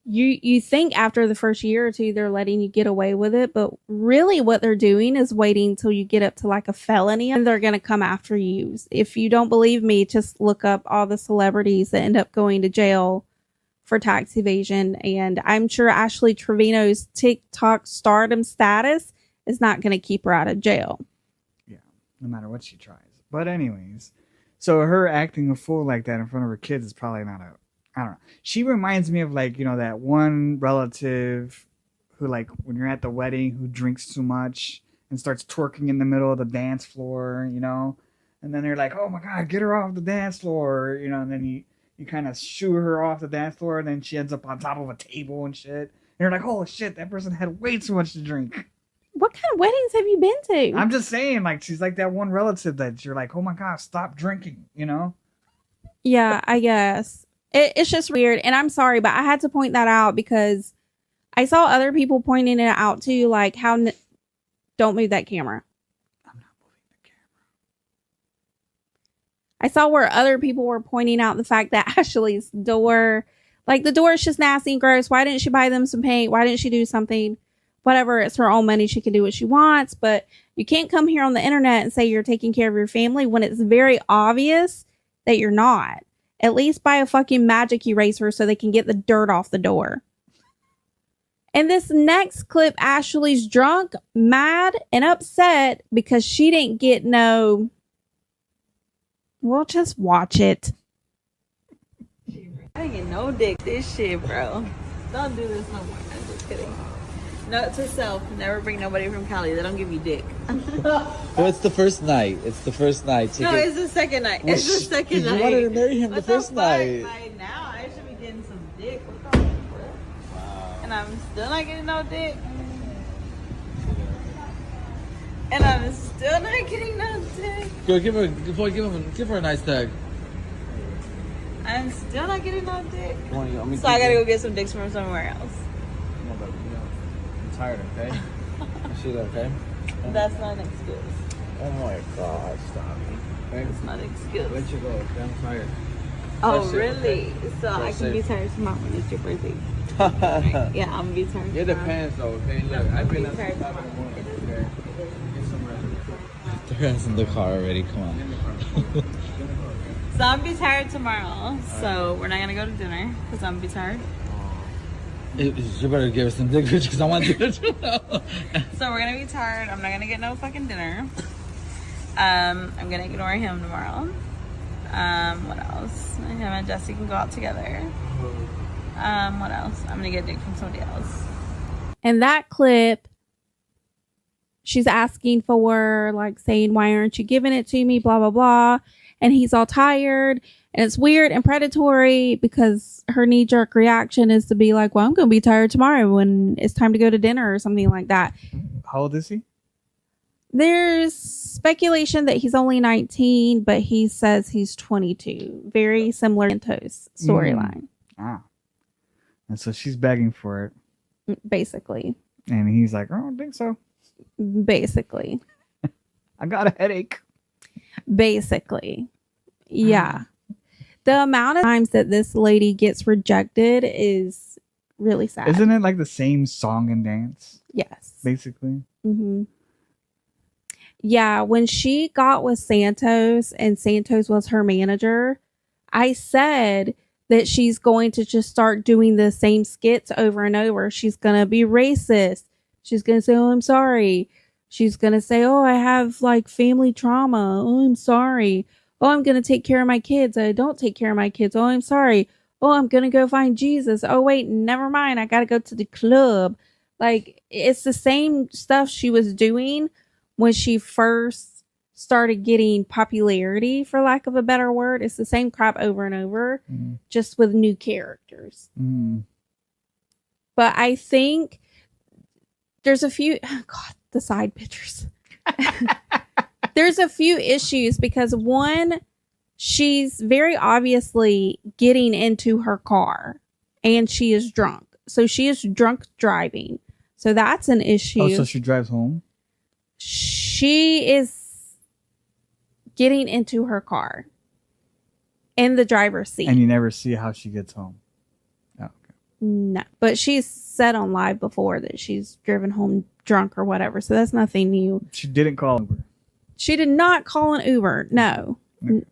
you think after the first year or two they're letting you get away with it, but really what they're doing is waiting until you get up to like a felony and they're going to come after you. If you don't believe me, just look up all the celebrities that end up going to jail for tax evasion, and I'm sure Ashley Trevino's TikTok stardom status is not going to keep her out of jail. Yeah, no matter what she tries. But anyways, so her acting a fool like that in front of her kids is probably not I don't know. She reminds me of like, that one relative who, like, when you're at the wedding, who drinks too much and starts twerking in the middle of the dance floor, and then they're like, oh my God, get her off the dance floor, and then you kind of shoo her off the dance floor, and then she ends up on top of a table and shit. And you're like, holy shit, that person had way too much to drink. What kind of weddings have you been to? I'm just saying, like, she's like that one relative that you're like, oh my God, stop drinking, Yeah, I guess. It's just weird. And I'm sorry, but I had to point that out because I saw other people pointing it out too, like how... Don't move that camera. I'm not moving the camera. I saw where other people were pointing out the fact that Ashley's door, like, the door is just nasty and gross. Why didn't she buy them some paint? Why didn't she do something? Whatever, it's her own money. She can do what she wants. But you can't come here on the internet and say you're taking care of your family when it's very obvious that you're not. At least buy a fucking magic eraser so they can get the dirt off the door. In this next clip, Ashley's drunk, mad, and upset because she didn't get no... Well, just watch it. I didn't get no dick this shit, bro. Don't do this no more. I'm just kidding. Note to self, never bring nobody from Cali. They don't give you dick. Well, it's the first night. It's the first night. No, it's the second night. It's the second night. You wanted to marry him What the first night. By now, I should be getting some dick. What the fuck, bro? Wow. And I'm still not getting no dick. And I'm still not getting no dick. Go give her a nice tag. I'm still not getting no dick. On, So I gotta go get some dicks from somewhere else. No, but I'm tired, okay? I see that, okay? That's not an excuse. Oh my God, stop me. Okay? It's not an excuse. Let you go, okay? I'm tired. Oh, That's really? it, okay? So I That's can be it. tired tomorrow when it's your birthday. Right. Yeah, I'm gonna be tired tomorrow. It depends though, okay? Look, I've been up tired since 5 in the morning, okay? Get some rest. The rest in the car already, come on. So I'm gonna be tired tomorrow. So we're not gonna go to dinner because I'm gonna be tired. You better give us some dick because I want you to know. So we're gonna be tired. I'm not gonna get no fucking dinner. I'm gonna ignore him tomorrow. What else? Him and Jesse can go out together. What else? I'm gonna get dick from somebody else. In that clip, she's asking for, like, saying, why aren't you giving it to me? Blah, blah, blah. And he's all tired. And it's weird and predatory because her knee-jerk reaction is to be like, well, I'm going to be tired tomorrow when it's time to go to dinner or something like that. How old is he? There's speculation that he's only 19, but he says he's 22. Very similar to Santos' storyline. And so she's begging for it. Basically. And he's like, oh, I don't think so. Basically. I got a headache. Basically. Yeah. The amount of times that this lady gets rejected is really sad. Isn't it like the same song and dance? Yes. Basically. Mm-hmm. Yeah. When she got with Santos and Santos was her manager, I said that she's going to just start doing the same skits over and over. She's going to be racist. She's going to say, oh, I'm sorry. She's going to say, oh, I have like family trauma. Oh, I'm sorry. Oh, I'm going to take care of my kids. I don't take care of my kids. Oh, I'm sorry. Oh, I'm going to go find Jesus. Oh, wait, never mind. I got to go to the club. Like, it's the same stuff she was doing when she first started getting popularity, for lack of a better word. It's the same crap over and over, just with new characters. But I think there's a few, God, the side pictures. There's a few issues because one, she's very obviously getting into her car and she is drunk. So she is drunk driving. So that's an issue. Oh, so she drives home? She is getting into her car in the driver's seat. And you never see how she gets home? Oh, okay. No. But she's said on live before that she's driven home drunk or whatever. So that's nothing new. She didn't call Uber? She did not call an Uber. No.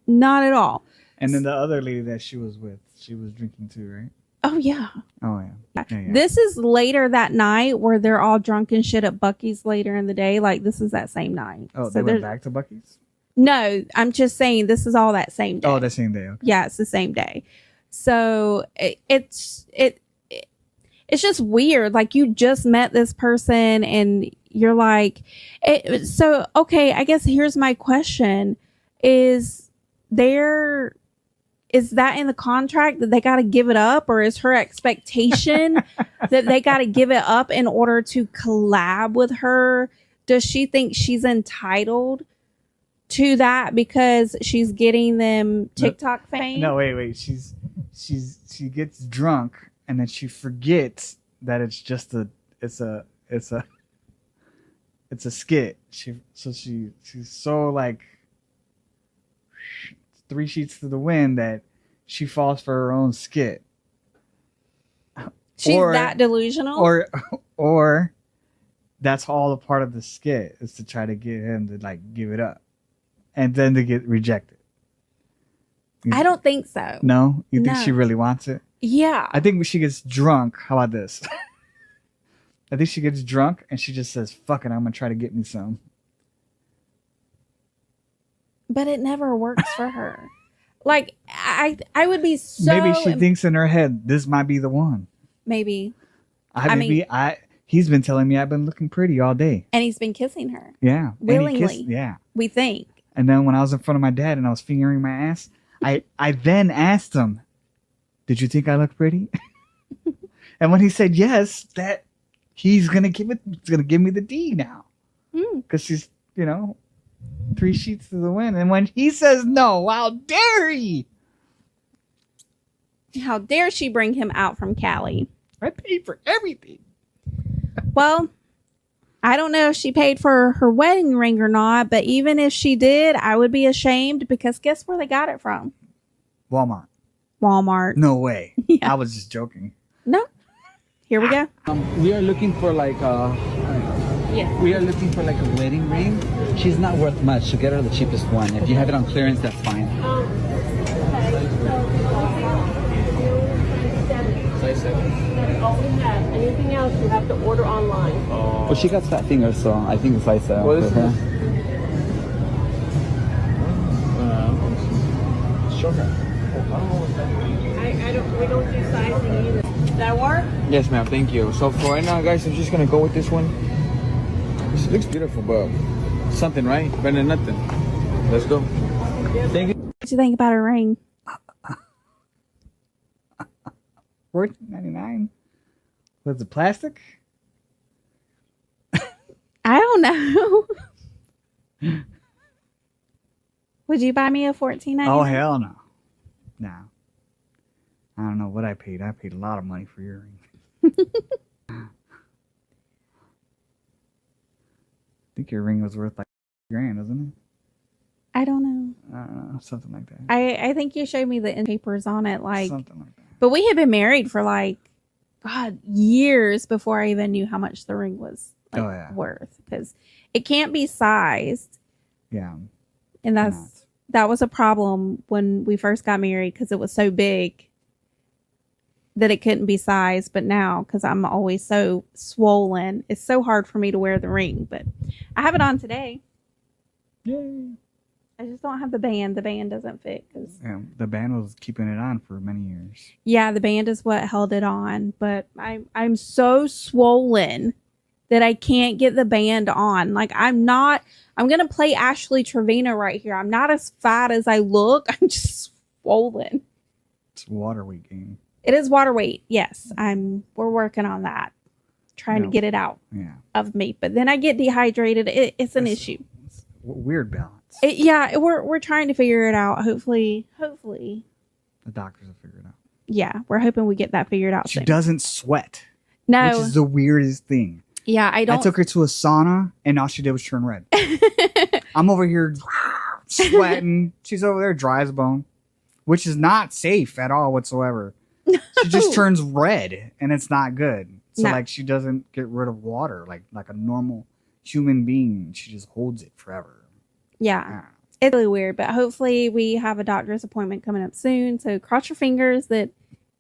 Not at all. And then the other lady that she was with, she was drinking too, right? Oh, yeah. Oh, yeah. This is later that night where they're all drunk and shit at Buc-ee's later in the day. Like, this is that same night. Oh, so they went back to Buc-ee's? No, I'm just saying this is all that same day. Oh, that same day. Okay. Yeah, it's the same day. So it's just weird. Like, you just met this person and you're like, so, okay, I guess here's my question. Is that in the contract that they got to give it up, or is her expectation that they got to give it up in order to collab with her? Does she think she's entitled to that because she's getting them TikTok fame? No, wait. She gets drunk and then she forgets that it's just it's a skit. She's so like 3 sheets to the wind that she falls for her own skit. She's that delusional? Or that's all a part of the skit, is to try to get him to like give it up and then to get rejected. I don't think so. No? You think she really wants it? Yeah. I think when she gets drunk, how about this? I think she gets drunk and she just says, fuck it, I'm going to try to get me some. But it never works for her. Like, I would be so... Maybe she thinks in her head, this might be the one. Maybe. He's been telling me I've been looking pretty all day. And he's been kissing her. Yeah. Willingly. Yeah. We think. And then when I was in front of my dad and I was fingering my ass, I then asked him, did you think I looked pretty? And when he said yes, that he's going to give me the D now. Because she's, 3 sheets to the wind. And when he says no, how dare he? How dare she bring him out from Cali? I paid for everything. Well, I don't know if she paid for her wedding ring or not, but even if she did, I would be ashamed because guess where they got it from? Walmart. No way. Yeah. I was just joking. No. Here we go. We are looking for like a wedding ring. She's not worth much, so get her the cheapest one. If you have it on clearance, that's fine. Size 7. All we have. Anything else you have to order online. Well, she got fat fingers, so I think the size 7. What is this? Show her. We don't do sizing either. Does that work? Yes, ma'am. Thank you. So for right now, guys, I'm just gonna go with this one. This looks beautiful, but something, right? Better than nothing. Let's go. Thank you. What you think about her ring? $14.99. Was it plastic? I don't know. Would you buy me a $14.99? Oh, hell no. No. I don't know what I paid. I paid a lot of money for your ring. I think your ring was worth like $1,000, wasn't it? I don't know. I don't know, something like that. I think you showed me the papers on it, like something like that. But we had been married for like, God, years before I even knew how much the ring was worth, because it can't be sized. Yeah, and that was a problem when we first got married because it was so big that it couldn't be sized. But now, because I'm always so swollen, it's so hard for me to wear the ring. But I have it on today. Yay! I just don't have the band. The band doesn't fit. The band was keeping it on for many years. Yeah, the band is what held it on. But I'm so swollen that I can't get the band on. Like, I'm going to play Ashley Trevino right here. I'm not as fat as I look. I'm just swollen. It's water weight gain. It is water weight. Yes. We're working on that. Trying to get it out of me. But then I get dehydrated. It's an issue. weird balance. We're trying to figure it out. Hopefully. The doctors will figure it out. Yeah, we're hoping we get that figured out She soon. doesn't sweat. No. Which is the weirdest thing. Yeah, I took her to a sauna, and all she did was turn red. I'm over here sweating. She's over there dry as a bone, which is not safe at all whatsoever. She just turns red, and it's not good. So, like, she doesn't get rid of water like a normal human being. She just holds it forever. Yeah. It's really weird, but hopefully we have a doctor's appointment coming up soon. So cross your fingers that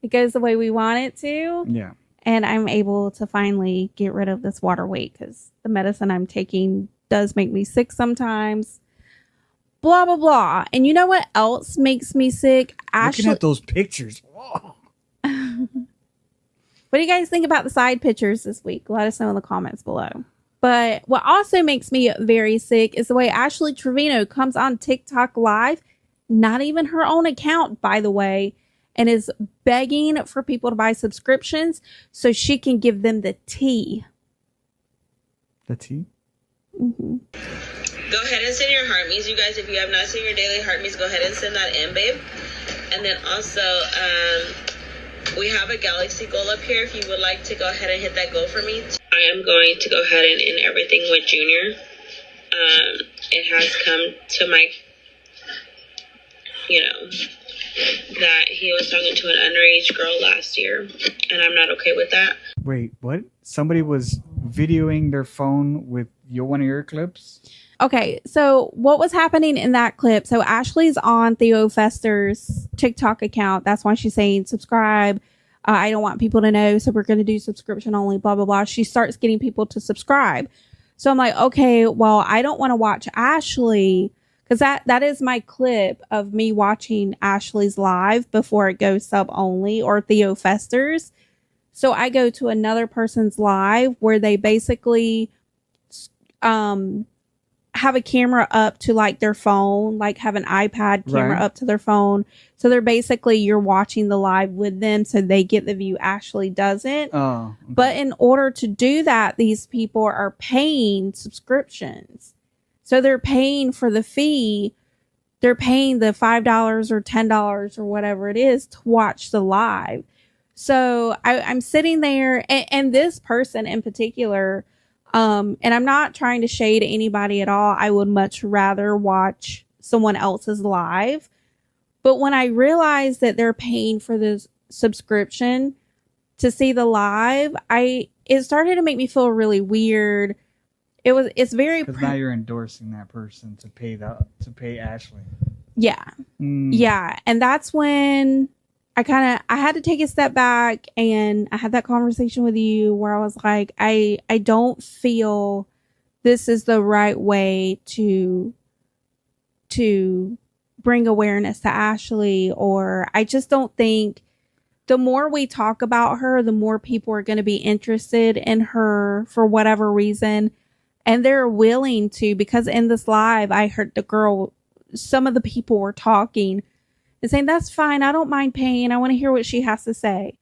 it goes the way we want it to. Yeah. And I'm able to finally get rid of this water weight because the medicine I'm taking does make me sick sometimes. Blah, blah, blah. And you know what else makes me sick? Looking at those pictures. Whoa. What do you guys think about the side pictures this week? Let us know in the comments below. But what also makes me very sick is the way Ashley Trevino comes on TikTok live, not even her own account, by the way, and is begging for people to buy subscriptions so she can give them the tea. The tea? Mm-hmm. Go ahead and send your heart means, you guys. If you have not seen your daily heart means, go ahead and send that in, babe. And then also, we have a galaxy goal up here. If you would like to go ahead and hit that goal for me, I am going to go ahead and end everything with Junior. It has come to my, that he was talking to an underage girl last year, and I'm not okay with that. Wait, what? Somebody was videoing their phone with one of your clips? Okay, so what was happening in that clip? So Ashley's on Theo Fester's TikTok account. That's why she's saying subscribe. I don't want people to know, so we're going to do subscription only, blah, blah, blah. She starts getting people to subscribe. So I'm like, okay, well, I don't want to watch Ashley because that is my clip of me watching Ashley's live before it goes sub only or Theo Fester's. So I go to another person's live where they basically have a camera up to like their phone, like have an iPad camera up to their phone. So they're basically, you're watching the live with them so they get the view. Ashley doesn't. Oh, okay. But in order to do that, these people are paying subscriptions. So they're paying for the fee. They're paying the $5 or $10 or whatever it is to watch the live. So I'm sitting there and this person in particular, and I'm not trying to shade anybody at all. I would much rather watch someone else's live. But when I realized that they're paying for this subscription to see the live, it started to make me feel really weird. It's very because now you're endorsing that person to pay Ashley. Yeah. Yeah. And that's when I had to take a step back and I had that conversation with you where I was like, I don't feel this is the right way to bring awareness to Ashley, or I just don't think the more we talk about her, the more people are going to be interested in her for whatever reason. And they're willing to, because in this live, I heard some of the people were talking and saying, that's fine. I don't mind paying. I want to hear what she has to say.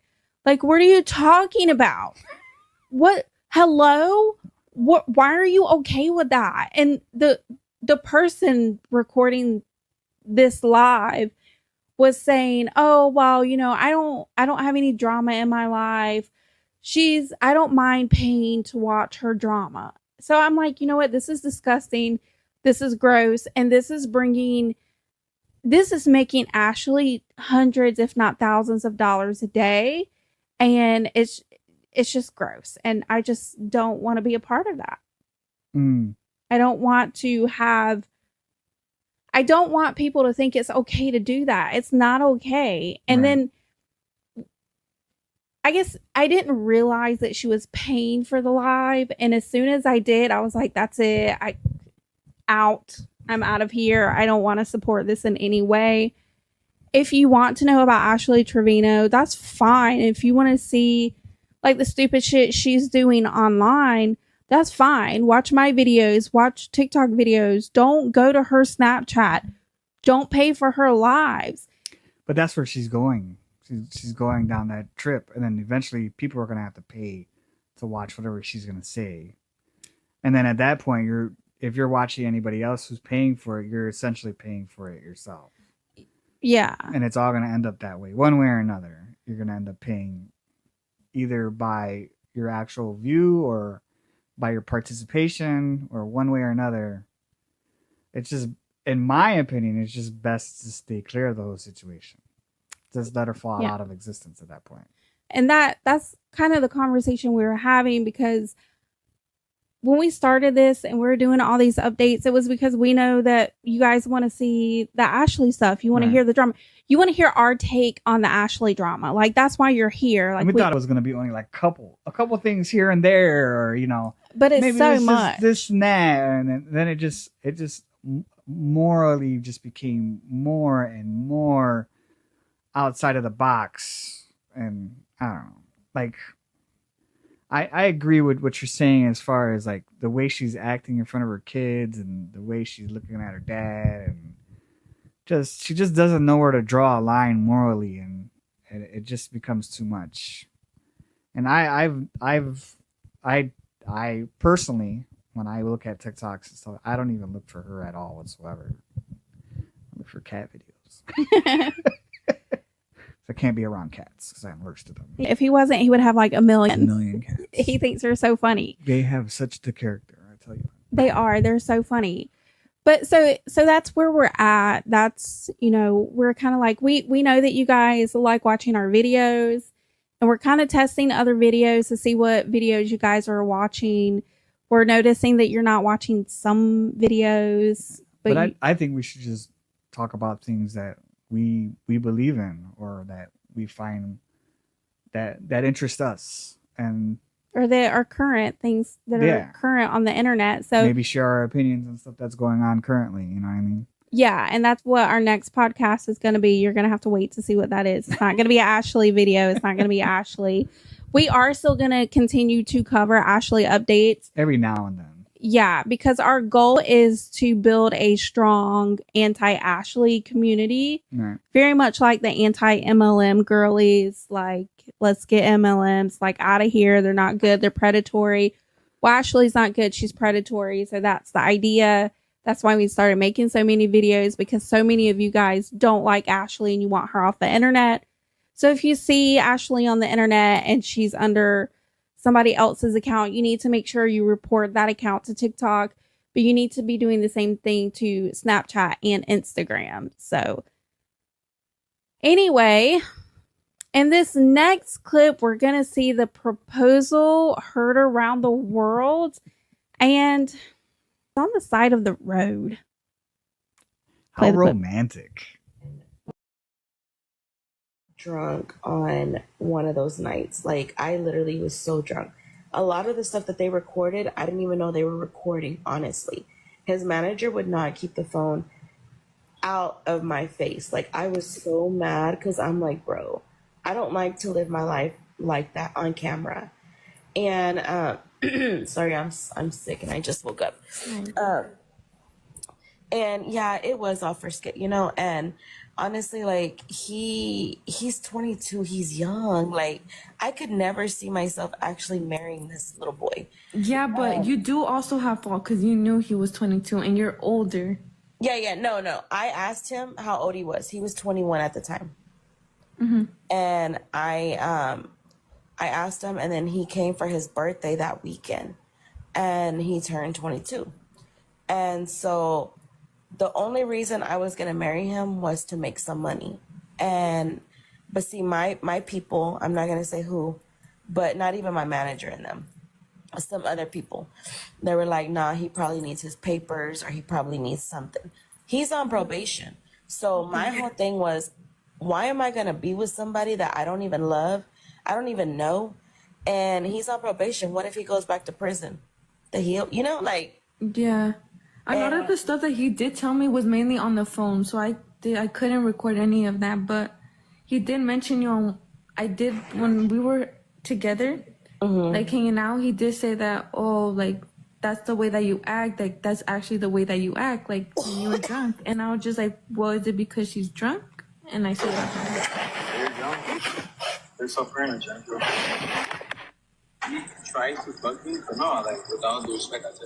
Like, what are you talking about? What? Hello? What? Why are you okay with that? And the person recording this live was saying, oh, well, I don't have any drama in my life. I don't mind paying to watch her drama. So I'm like, you know what? This is disgusting. This is gross. And this is making Ashley hundreds, if not thousands of dollars a day. And it's just gross. And I just don't want to be a part of that. I don't want people to think it's okay to do that. It's not okay. And then I guess I didn't realize that she was paying for the live. And as soon as I did, I was like, that's it. I'm out of here. I don't want to support this in any way. If you want to know about Ashley Trevino, that's fine. If you want to see like the stupid shit she's doing online, that's fine. Watch my videos, watch TikTok videos. Don't go to her Snapchat. Don't pay for her lives. But that's where she's going. She's going down that trip. And then eventually people are going to have to pay to watch whatever she's going to say. And then at that point, if you're watching anybody else who's paying for it, you're essentially paying for it yourself. Yeah. And it's all going to end up that way. One way or another, you're going to end up paying either by your actual view or by your participation, or one way or another. It's just, in my opinion, it's just best to stay clear of the whole situation. Just let her fall out of existence at that point. And that's kind of the conversation we were having, because when we started this and we were doing all these updates, it was because we know that you guys want to see the Ashley stuff. You want to hear the drama. You want to hear our take on the Ashley drama. Like, that's why you're here. Like, we thought it was going to be only like a couple things here and there, or, you know, but it's maybe so much this and that, and then it just morally just became more and more outside of the box. And I don't know, like, I agree with what you're saying as far as like the way she's acting in front of her kids and the way she's looking at her dad, and she just doesn't know where to draw a line morally, and it just becomes too much. And I personally, when I look at TikToks and stuff, I don't even look for her at all whatsoever. I look for cat videos. I can't be around cats because I'm allergic to them. If he wasn't, he would have like a million. A million cats. He thinks they're so funny. They have such the character, I tell you. They are. They're so funny. But so that's where we're at. That's, you know, we're kind of like, we know that you guys like watching our videos, and we're kind of testing other videos to see what videos you guys are watching. We're noticing that you're not watching some videos. But I think we should just talk about things that we believe in, or that we find that interest us, and or that are current, things that are current on the internet. So maybe share our opinions and stuff that's going on currently, you know what I mean? Yeah, and that's what our next podcast is going to be. You're going to have to wait to see what that is. It's not going to be an Ashley video. It's not going to be Ashley. We are still going to continue to cover Ashley updates every now and then. Yeah, because our goal is to build a strong anti-Ashley community. Right. Very much like the anti-MLM girlies. Like, let's get MLMs like out of here. They're not good. They're predatory. Well, Ashley's not good. She's predatory. So that's the idea. That's why we started making so many videos, because so many of you guys don't like Ashley and you want her off the internet. So if you see Ashley on the internet and she's under somebody else's account, you need to make sure you report that account to TikTok, but you need to be doing the same thing to Snapchat and Instagram. So anyway, in this next clip, we're going to see the proposal heard around the world, and it's on the side of the road. How romantic. Drunk on one of those nights. Like, I literally was so drunk. A lot of the stuff that they recorded, I didn't even know they were recording, honestly. His manager would not keep the phone out of my face. Like, I was so mad because I'm like, bro, I don't like to live my life like that on camera. And sorry, I'm sick and I just woke up. And yeah, it was all for Skit, you know. And honestly, like, he's 22, he's young. Like, I could never see myself actually marrying this little boy. Yeah, but you do also have fault because you knew he was 22 and you're older. Yeah, no. I asked him how old he was. He was 21 at the time. Mm-hmm. And I asked him, and then he came for his birthday that weekend, and he turned 22. And so the only reason I was going to marry him was to make some money. But see, my people, I'm not going to say who, but not even my manager in them, some other people, they were like, nah, he probably needs his papers, or he probably needs something. He's on probation. So my whole thing was, why am I going to be with somebody that I don't even love? I don't even know. And he's on probation. What if he goes back to prison? You know, like. Yeah. A lot of the stuff that he did tell me was mainly on the phone, so I couldn't record any of that. But he did mention when we were together, like hanging out. He did say that, oh, like, that's the way that you act. Like, that's actually the way that you act, like when you were drunk. And I was just like, well, is it because she's drunk? And I said, They're drunk. They're so friendly, bro. He tries to fuck me, but no, like, with all due respect, I said,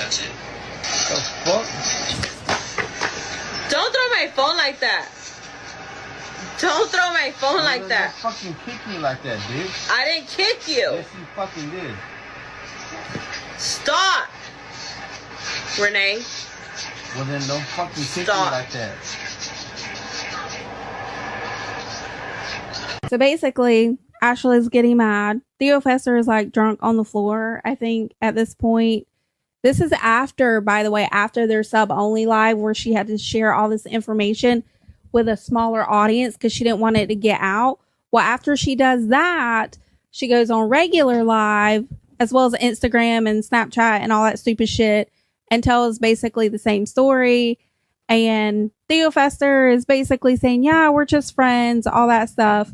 That's it. The fuck? Don't throw my phone like that. Don't throw my phone like that. Fucking kick me like that, bitch. I didn't kick you. Yes, you fucking did. Stop. Renee. Well, then don't fucking kick Stop. me like that. So basically, Ashley's getting mad. Theo Fester is like drunk on the floor, I think, at this point. This is after, by the way, after their sub only live where she had to share all this information with a smaller audience because she didn't want it to get out. Well, after she does that, she goes on regular live as well as Instagram and Snapchat and all that stupid shit and tells basically the same story. And Theo Fester is basically saying, yeah, we're just friends, all that stuff.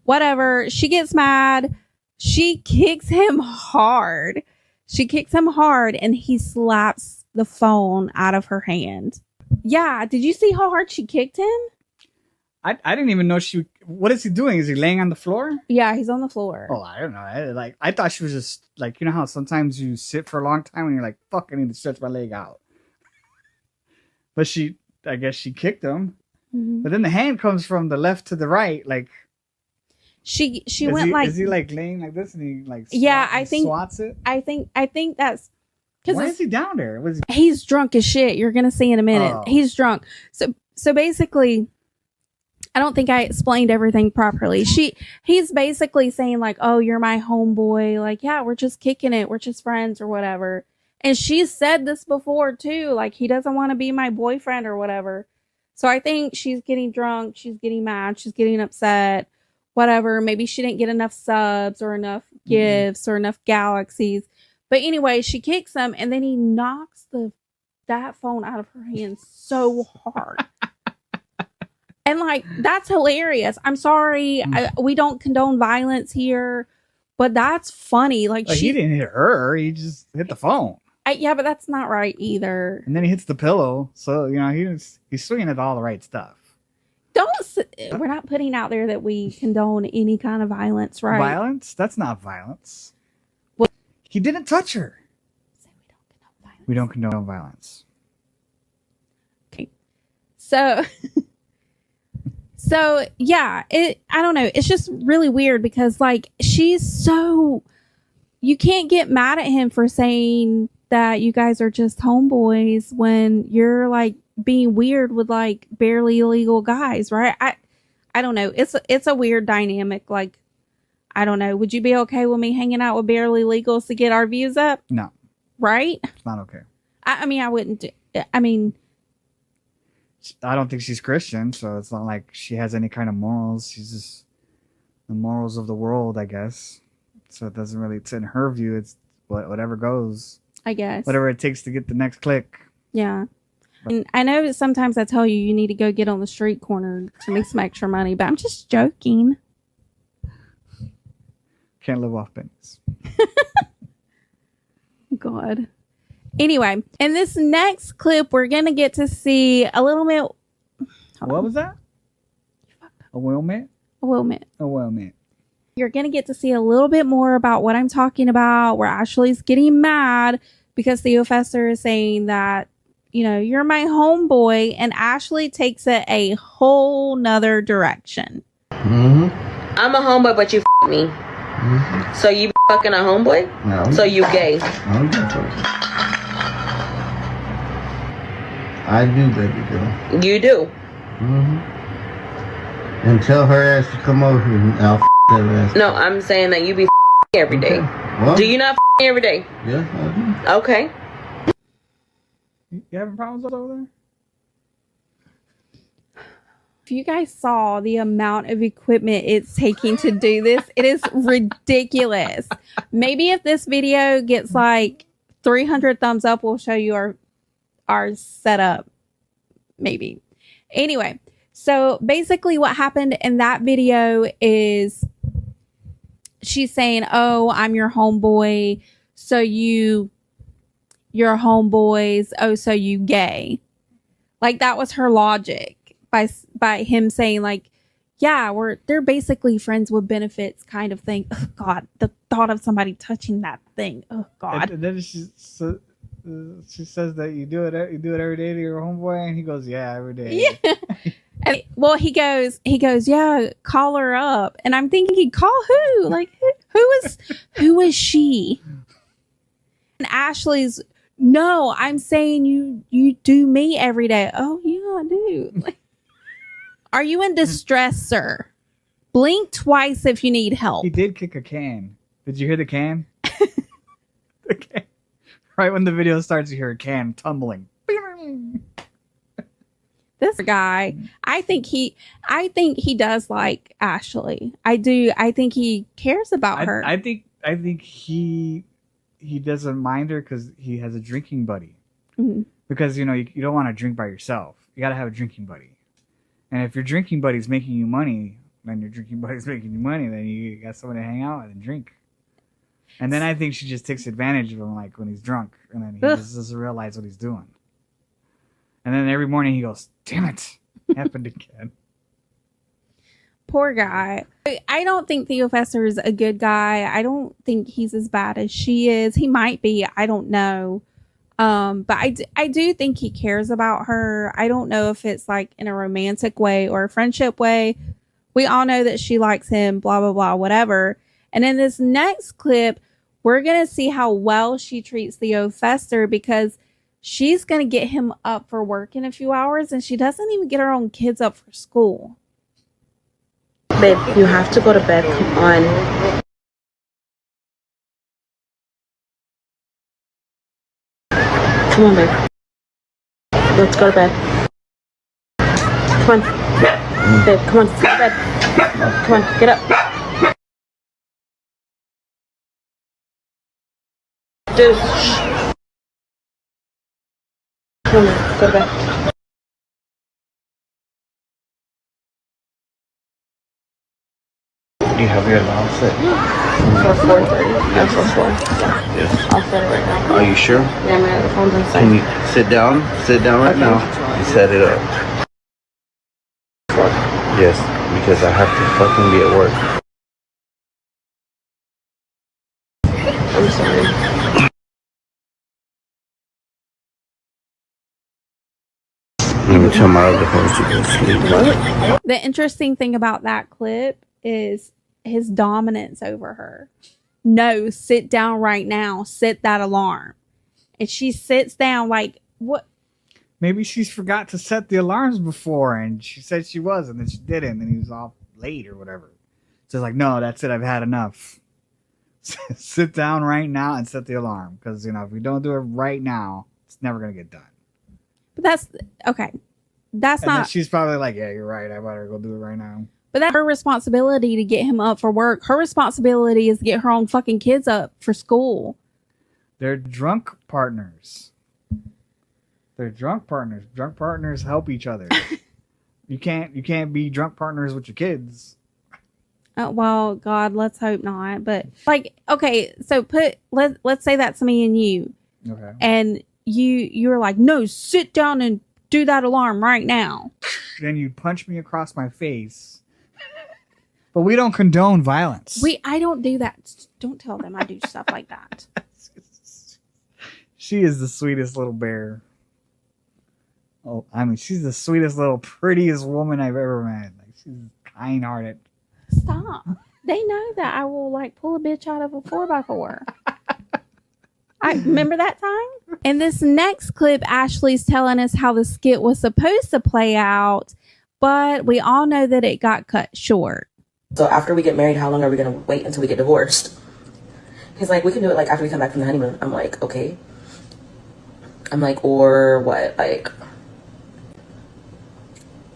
Whatever. She gets mad. She kicks him hard. She kicks him hard and he slaps the phone out of her hand. Yeah. Did you see how hard she kicked him? I didn't even know she. What is he doing? Is he laying on the floor? Yeah, he's on the floor. Oh, I don't know. I thought she was just like, you know how sometimes you sit for a long time and you're like, fuck, I need to stretch my leg out. But I guess she kicked him. Mm-hmm. But then the hand comes from the left to the right, like. She went like. Is he like laying like this and he like? Swats it. I think that's. Why is he down there? He's drunk as shit. You're gonna see in a minute. Oh. He's drunk. So basically. I don't think I explained everything properly. He's basically saying like, oh, you're my homeboy. Like, yeah, we're just kicking it. We're just friends or whatever. And she's said this before too. Like, he doesn't want to be my boyfriend or whatever. So I think she's getting drunk. She's getting mad. She's getting upset, whatever. Maybe she didn't get enough subs or enough gifts or enough galaxies. But anyway, she kicks him and then he knocks that phone out of her hand so hard. And like, that's hilarious. I'm sorry. We don't condone violence here, but that's funny. Like, he didn't hit her. He just hit the phone. Yeah, but that's not right either. And then he hits the pillow. So, you know, he's swinging at all the right stuff. We're not putting out there that we condone any kind of violence, right? Violence? That's not violence. Well, he didn't touch her. We don't condone violence. Okay. So yeah, I don't know. It's just really weird because like you can't get mad at him for saying that you guys are just homeboys when you're like being weird with like barely illegal guys, right? I don't know. It's a weird dynamic. Like, I don't know. Would you be okay with me hanging out with barely legals to get our views up? No. Right? It's not okay. I mean, I wouldn't. I don't think she's Christian, so it's not like she has any kind of morals. She's just the morals of the world, I guess. So it doesn't really, it's in her view, it's whatever goes. I guess. Whatever it takes to get the next click. Yeah. And I know that sometimes I tell you need to go get on the street corner to make some extra money, but I'm just joking. Can't live off pennies. God. Anyway, in this next clip, we're going to get to see a little bit. What was that? A Wilmette? A Wilmette. A Wilmette. You're going to get to see a little bit more about what I'm talking about, where Ashley's getting mad because Theo Fester is saying that, you know, you're my homeboy, and Ashley takes it a whole nother direction. Mm-hmm. I'm a homeboy, but you me. Mm-hmm. So you fucking a homeboy? No. So you gay? I do, baby girl. You do? Mm-hmm. And tell her ass to come over here and I'll that ass. No, I'm saying that you be every day. What? Do you not every day? Yes, I do. Okay. You having problems over there? If you guys saw the amount of equipment it's taking to do this, it is ridiculous. Maybe if this video gets like 300 thumbs up, we'll show you our setup. Maybe. Anyway, so basically what happened in that video is she's saying, oh, I'm your homeboy. So you're homeboys. Oh, so you gay. Like, that was her logic by him saying like, yeah, they're basically friends with benefits kind of thing. Oh God, the thought of somebody touching that thing. Oh God. And then She says that you do it every day to your homeboy, and he goes, yeah, every day. Yeah. And, well, he goes, yeah, call her up. And I'm thinking, call who? Like, who is she? And Ashley's, no, I'm saying you do me every day. Oh, yeah, I do. Like, are you in distress, sir? Blink twice if you need help. He did kick a can. Did you hear the can? The can. Right when the video starts, you hear a can tumbling. This guy, I think he does like Ashley. I do. I think he cares about her. I think he doesn't mind her because he has a drinking buddy. Mm-hmm. Because you don't want to drink by yourself. You got to have a drinking buddy. And if your drinking buddy's making you money, then your drinking buddy's making you money, then you got someone to hang out with and drink. And then I think she just takes advantage of him, like when he's drunk, and then he just doesn't realize what he's doing. And then every morning he goes, "Damn it, happened again." Poor guy. I don't think Theo Fester is a good guy. I don't think he's as bad as she is. He might be. I don't know. But I do think he cares about her. I don't know if it's like in a romantic way or a friendship way. We all know that she likes him, blah, blah, blah, whatever. And in this next clip, we're going to see how well she treats Theo Fester because she's going to get him up for work in a few hours and she doesn't even get her own kids up for school. Babe, you have to go to bed. Come on. Come on, babe. Let's go to bed. Come on. Babe, come on. Go to bed. Come on. Get up. Dude. Shh. Come on, go to bed. Do you have your alarm set? For 4:30. No, for 4. Yeah. Yes. I'll set it right now. Are you sure? Yeah, man, the phone's inside. Can you sit down? Sit down right now and set it up. Yes, because I have to fucking be at work. I'm sorry. Let me tell my other host to go to sleep. The interesting thing about that clip is his dominance over her. No, sit down right now. Set that alarm. And she sits down like, what? Maybe she's forgot to set the alarms before and she said she was and then she didn't and he was off late or whatever. So it's like, no, that's it. I've had enough. Sit down right now and set the alarm. Because, if we don't do it right now, it's never going to get done. But that's, okay. That's And not. then she's probably like, yeah, you're right. I better go do it right now. But that's her responsibility to get him up for work. Her responsibility is to get her own fucking kids up for school. They're drunk partners. Drunk partners help each other. You can't be drunk partners with your kids. Well, God, let's hope not. But like, okay, so let's say that's me and you. Okay. And you're like, no, sit down and do that alarm right now. Then you punch me across my face. But we don't condone violence. I don't do that. Don't tell them I do stuff like that. She is the sweetest little bear. Oh, I mean, she's the sweetest little, prettiest woman I've ever met. Like, she's kind-hearted. Stop. They know that I will like pull a bitch out of a 4x4. I remember that time. In this next clip, Ashley's telling us how the skit was supposed to play out, but we all know that it got cut short. So after we get married, how long are we going to wait until we get divorced? He's like, we can do it like after we come back from the honeymoon. I'm like, okay. I'm like, or what? Like,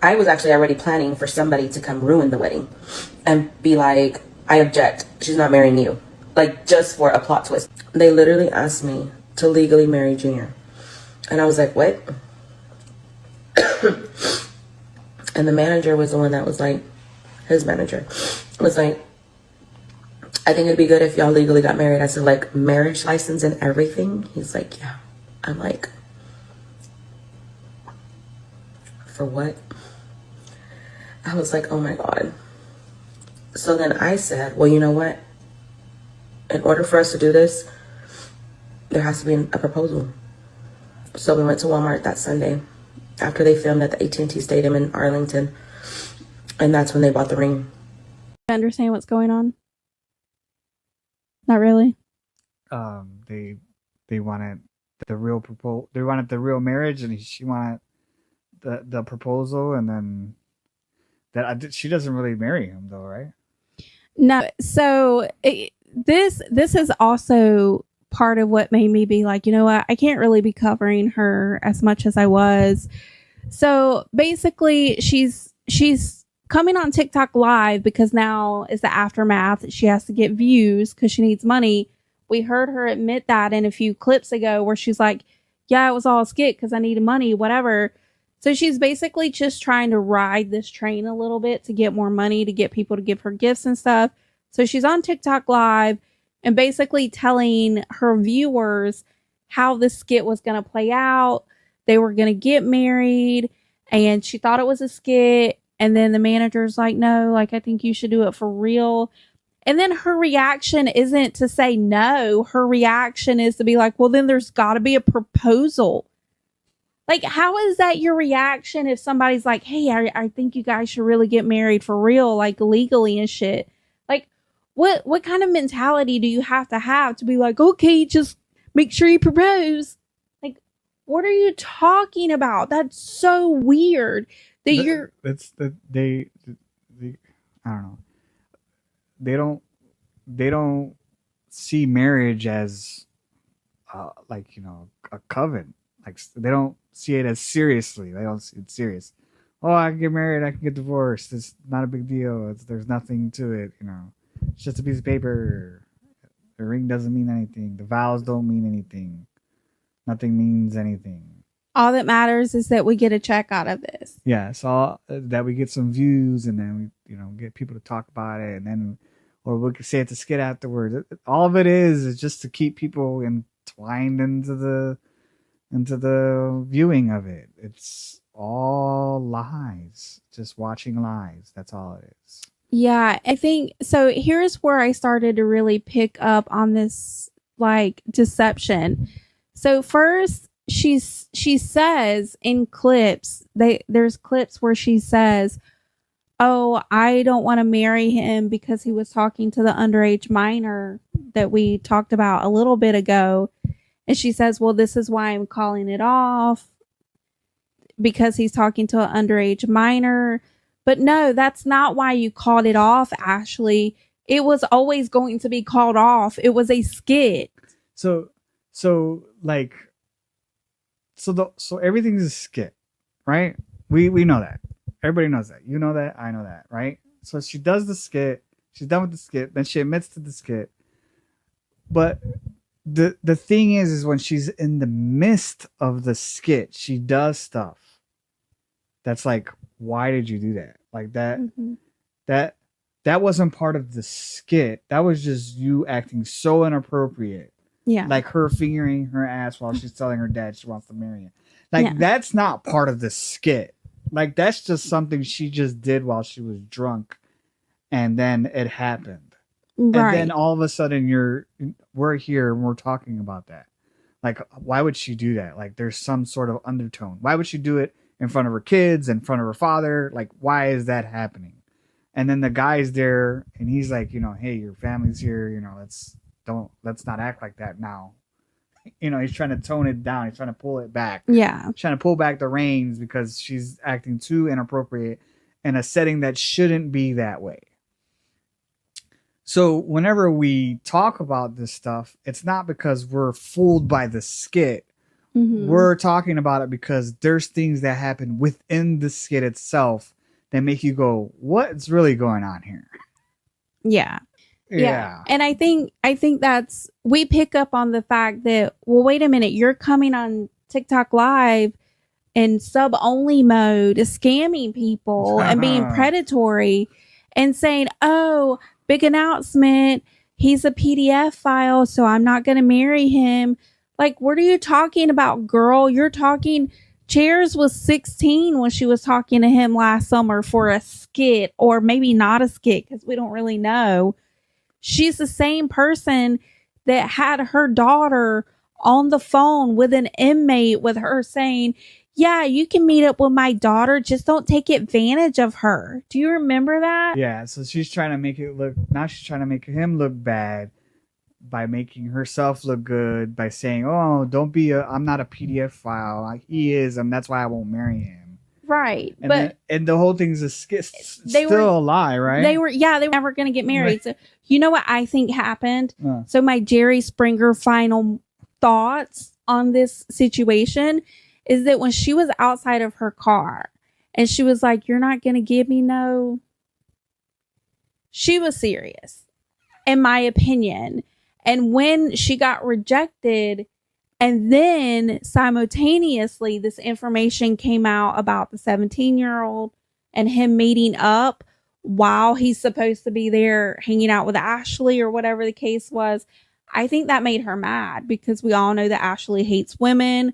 I was actually already planning for somebody to come ruin the wedding and be like, I object. She's not marrying you. Like, just for a plot twist. They literally asked me to legally marry Junior. And I was like, what? And the manager was the one that was like, his manager was like, I think it'd be good if y'all legally got married. I said, like, marriage license and everything? He's like, yeah. I'm like, for what? I was like, oh my God. So then I said, well, you know what? In order for us to do this, there has to be a proposal. So we went to Walmart that Sunday after they filmed at the AT&T Stadium in Arlington. And that's when they bought the ring. Understand what's going on? Not really. They wanted the real They wanted the real marriage, and she wanted the proposal, and then she doesn't really marry him though, right? No. So this is also part of what made me be like, you know what? I can't really be covering her as much as I was. So basically, she's coming on TikTok live because now is the aftermath. She has to get views because she needs money. We heard her admit that in a few clips ago where she's like, yeah, it was all a skit because I needed money, whatever. So she's basically just trying to ride this train a little bit to get more money, to get people to give her gifts and stuff. So she's on TikTok live and basically telling her viewers how the skit was going to play out. They were going to get married and she thought it was a skit. And then the manager's like, no, like, I think you should do it for real. And then her reaction isn't to say no. Her reaction is to be like, well, then there's got to be a proposal. Like, how is that your reaction if somebody's like, hey, I think you guys should really get married for real, like legally and shit? Like, what kind of mentality do you have to be like, okay, just make sure you propose? Like, what are you talking about? That's so weird. I don't know. They don't see marriage as like, you know, a coven. Like, they don't see it as seriously. They don't see it serious. Oh, I can get married, I can get divorced. It's not a big deal. There's nothing to it, you know. It's just a piece of paper. The ring doesn't mean anything. The vows don't mean anything. Nothing means anything. All that matters is that we get a check out of this. Yeah, so that we get some views, and then we, you know, get people to talk about it, and then, or we could say it's a skit afterwards. All of it is just to keep people entwined into the viewing of it. It's all lies, just watching lies. That's all it is. Yeah, I think so. Here's where I started to really pick up on this, like, deception. So first, she says in clips, there's clips where she says, oh, I don't want to marry him because he was talking to the underage minor that we talked about a little bit ago. And she says, well, this is why I'm calling it off, because he's talking to an underage minor. But no, that's not why you called it off, Ashley. It was always going to be called off. It was a skit. So everything's a skit, right? We know that. Everybody knows that. You know that. I know that, right? So she does the skit. She's done with the skit. Then she admits to the skit. But the thing is when she's in the midst of the skit, she does stuff that's like, why did you do that? Like that, that wasn't part of the skit. That was just you acting so inappropriate. Yeah. Like her fingering her ass while she's telling her dad she wants to marry him. Like, that's not part of the skit. Like, that's just something she just did while she was drunk. And then it happened. Right. And then all of a sudden we're here and we're talking about that. Like, why would she do that? Like, there's some sort of undertone. Why would she do it in front of her kids, in front of her father? Like, why is that happening? And then the guy's there and he's like, you know, hey, your family's here, you know, let's not act like that now. You know, he's trying to tone it down. He's trying to pull it back. Yeah. He's trying to pull back the reins because she's acting too inappropriate in a setting that shouldn't be that way. So whenever we talk about this stuff, it's not because we're fooled by the skit. Mm-hmm. We're talking about it because there's things that happen within the skit itself that make you go, what's really going on here? Yeah. Yeah. And I think that's, we pick up on the fact that, well, wait a minute, you're coming on TikTok live in sub only mode, scamming people and being predatory and saying, oh, big announcement, he's a PDF file, so I'm not going to marry him. Like, what are you talking about, girl? You're talking, Chairs was 16 when she was talking to him last summer for a skit, or maybe not a skit because we don't really know. She's the same person that had her daughter on the phone with an inmate with her saying, yeah, you can meet up with my daughter. Just don't take advantage of her. Do you remember that? Yeah. So she's trying to make it look, now she's trying to make him look bad by making herself look good by saying, oh, don't be I'm not a PDF file. He is, and that's why I won't marry him. Right. And the whole thing's still a lie, right? They were never going to get married. So, you know what I think happened? So my Jerry Springer final thoughts on this situation is that when she was outside of her car and she was like, you're not going to give me no. She was serious, in my opinion. And when she got rejected, and then simultaneously this information came out about the 17-year-old and him meeting up while he's supposed to be there hanging out with Ashley or whatever the case was, I think that made her mad because we all know that Ashley hates women.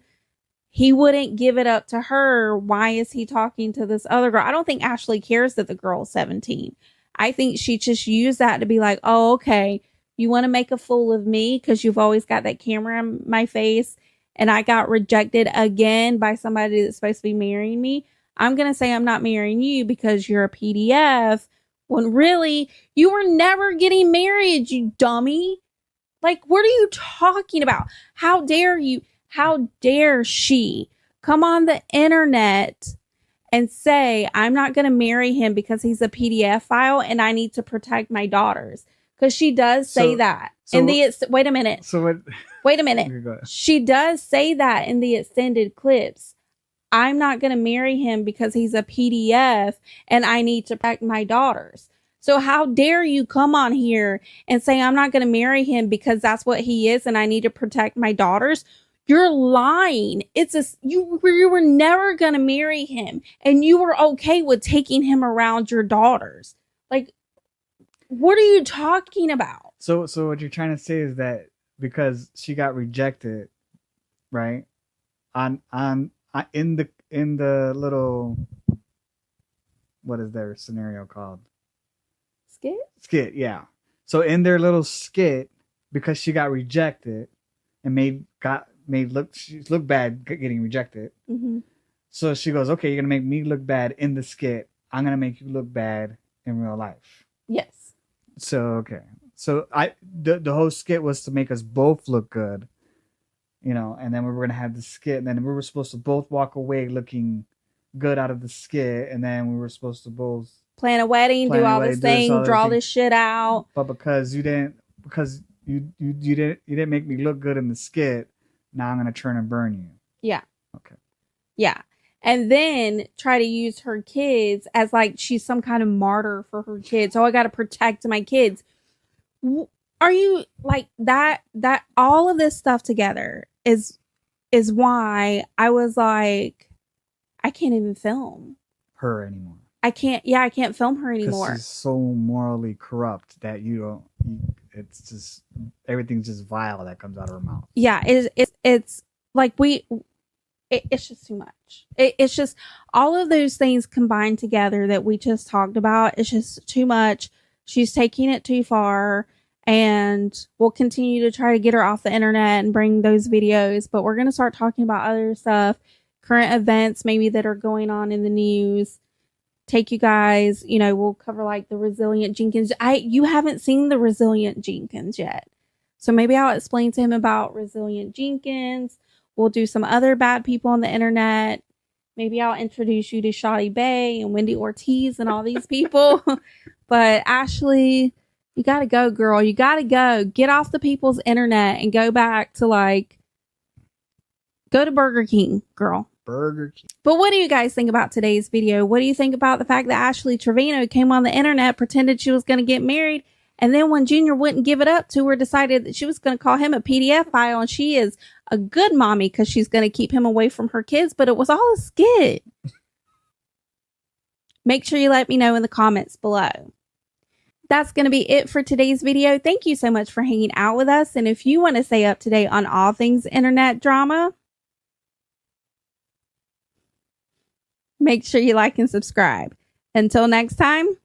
He wouldn't give it up to her. Why is he talking to this other girl? I don't think Ashley cares that the girl's 17. I think she just used that to be like, oh, okay, you want to make a fool of me because you've always got that camera in my face and I got rejected again by somebody that's supposed to be marrying me. I'm going to say I'm not marrying you because you're a PDF when really you were never getting married, you dummy. Like, what are you talking about? How dare you? How dare she come on the internet and say, I'm not going to marry him because he's a PDF file and I need to protect my daughters. Because she does say that. Wait a minute. Wait a minute. She does say that in the extended clips. I'm not going to marry him because he's a PDF and I need to protect my daughters. So how dare you come on here and say, I'm not going to marry him because that's what he is and I need to protect my daughters? You're lying. You were never going to marry him and you were okay with taking him around your daughters. Like, what are you talking about? So what you're trying to say is that because she got rejected, right? In the little, what is their scenario called? Skit, yeah. So in their little skit, because she got rejected and she looked bad getting rejected. Mm-hmm. So she goes, okay, you're gonna make me look bad in the skit. I'm gonna make you look bad in real life. Yes. So okay. So the whole skit was to make us both look good, and then we were gonna have the skit, and then we were supposed to both walk away looking good out of the skit, and then we were supposed to both plan a wedding, do all this thing, draw this shit out. But because you didn't make me look good in the skit, now I'm gonna turn and burn you. Yeah. Okay. Yeah. And then try to use her kids as like she's some kind of martyr for her kids. Oh, I got to protect my kids. Are you like that all of this stuff together is why I was like, I can't even film her anymore. I can't film her anymore. She's so morally corrupt that it's just, everything's just vile that comes out of her mouth. Yeah. It's like it's just too much. It's just all of those things combined together that we just talked about. It's just too much. She's taking it too far, and we'll continue to try to get her off the internet and bring those videos. But we're going to start talking about other stuff, current events maybe that are going on in the news. Take you guys, we'll cover like the Resilient Jenkins. You haven't seen the Resilient Jenkins yet. So maybe I'll explain to him about Resilient Jenkins. We'll do some other bad people on the internet. Maybe I'll introduce you to Shotty Bay and Wendy Ortiz and all these people. But Ashley, you got to go, girl. You got to go. Get off the people's internet and go back to go to Burger King, girl. Burger King. But what do you guys think about today's video? What do you think about the fact that Ashley Trevino came on the internet, pretended she was going to get married, and then when Junior wouldn't give it up to her, decided that she was going to call him a PDF file, and she is a good mommy because she's going to keep him away from her kids, but it was all a skit. Make sure you let me know in the comments below. That's going to be it for today's video. Thank you so much for hanging out with us. And if you want to stay up to date on all things internet drama, make sure you like and subscribe. Until next time,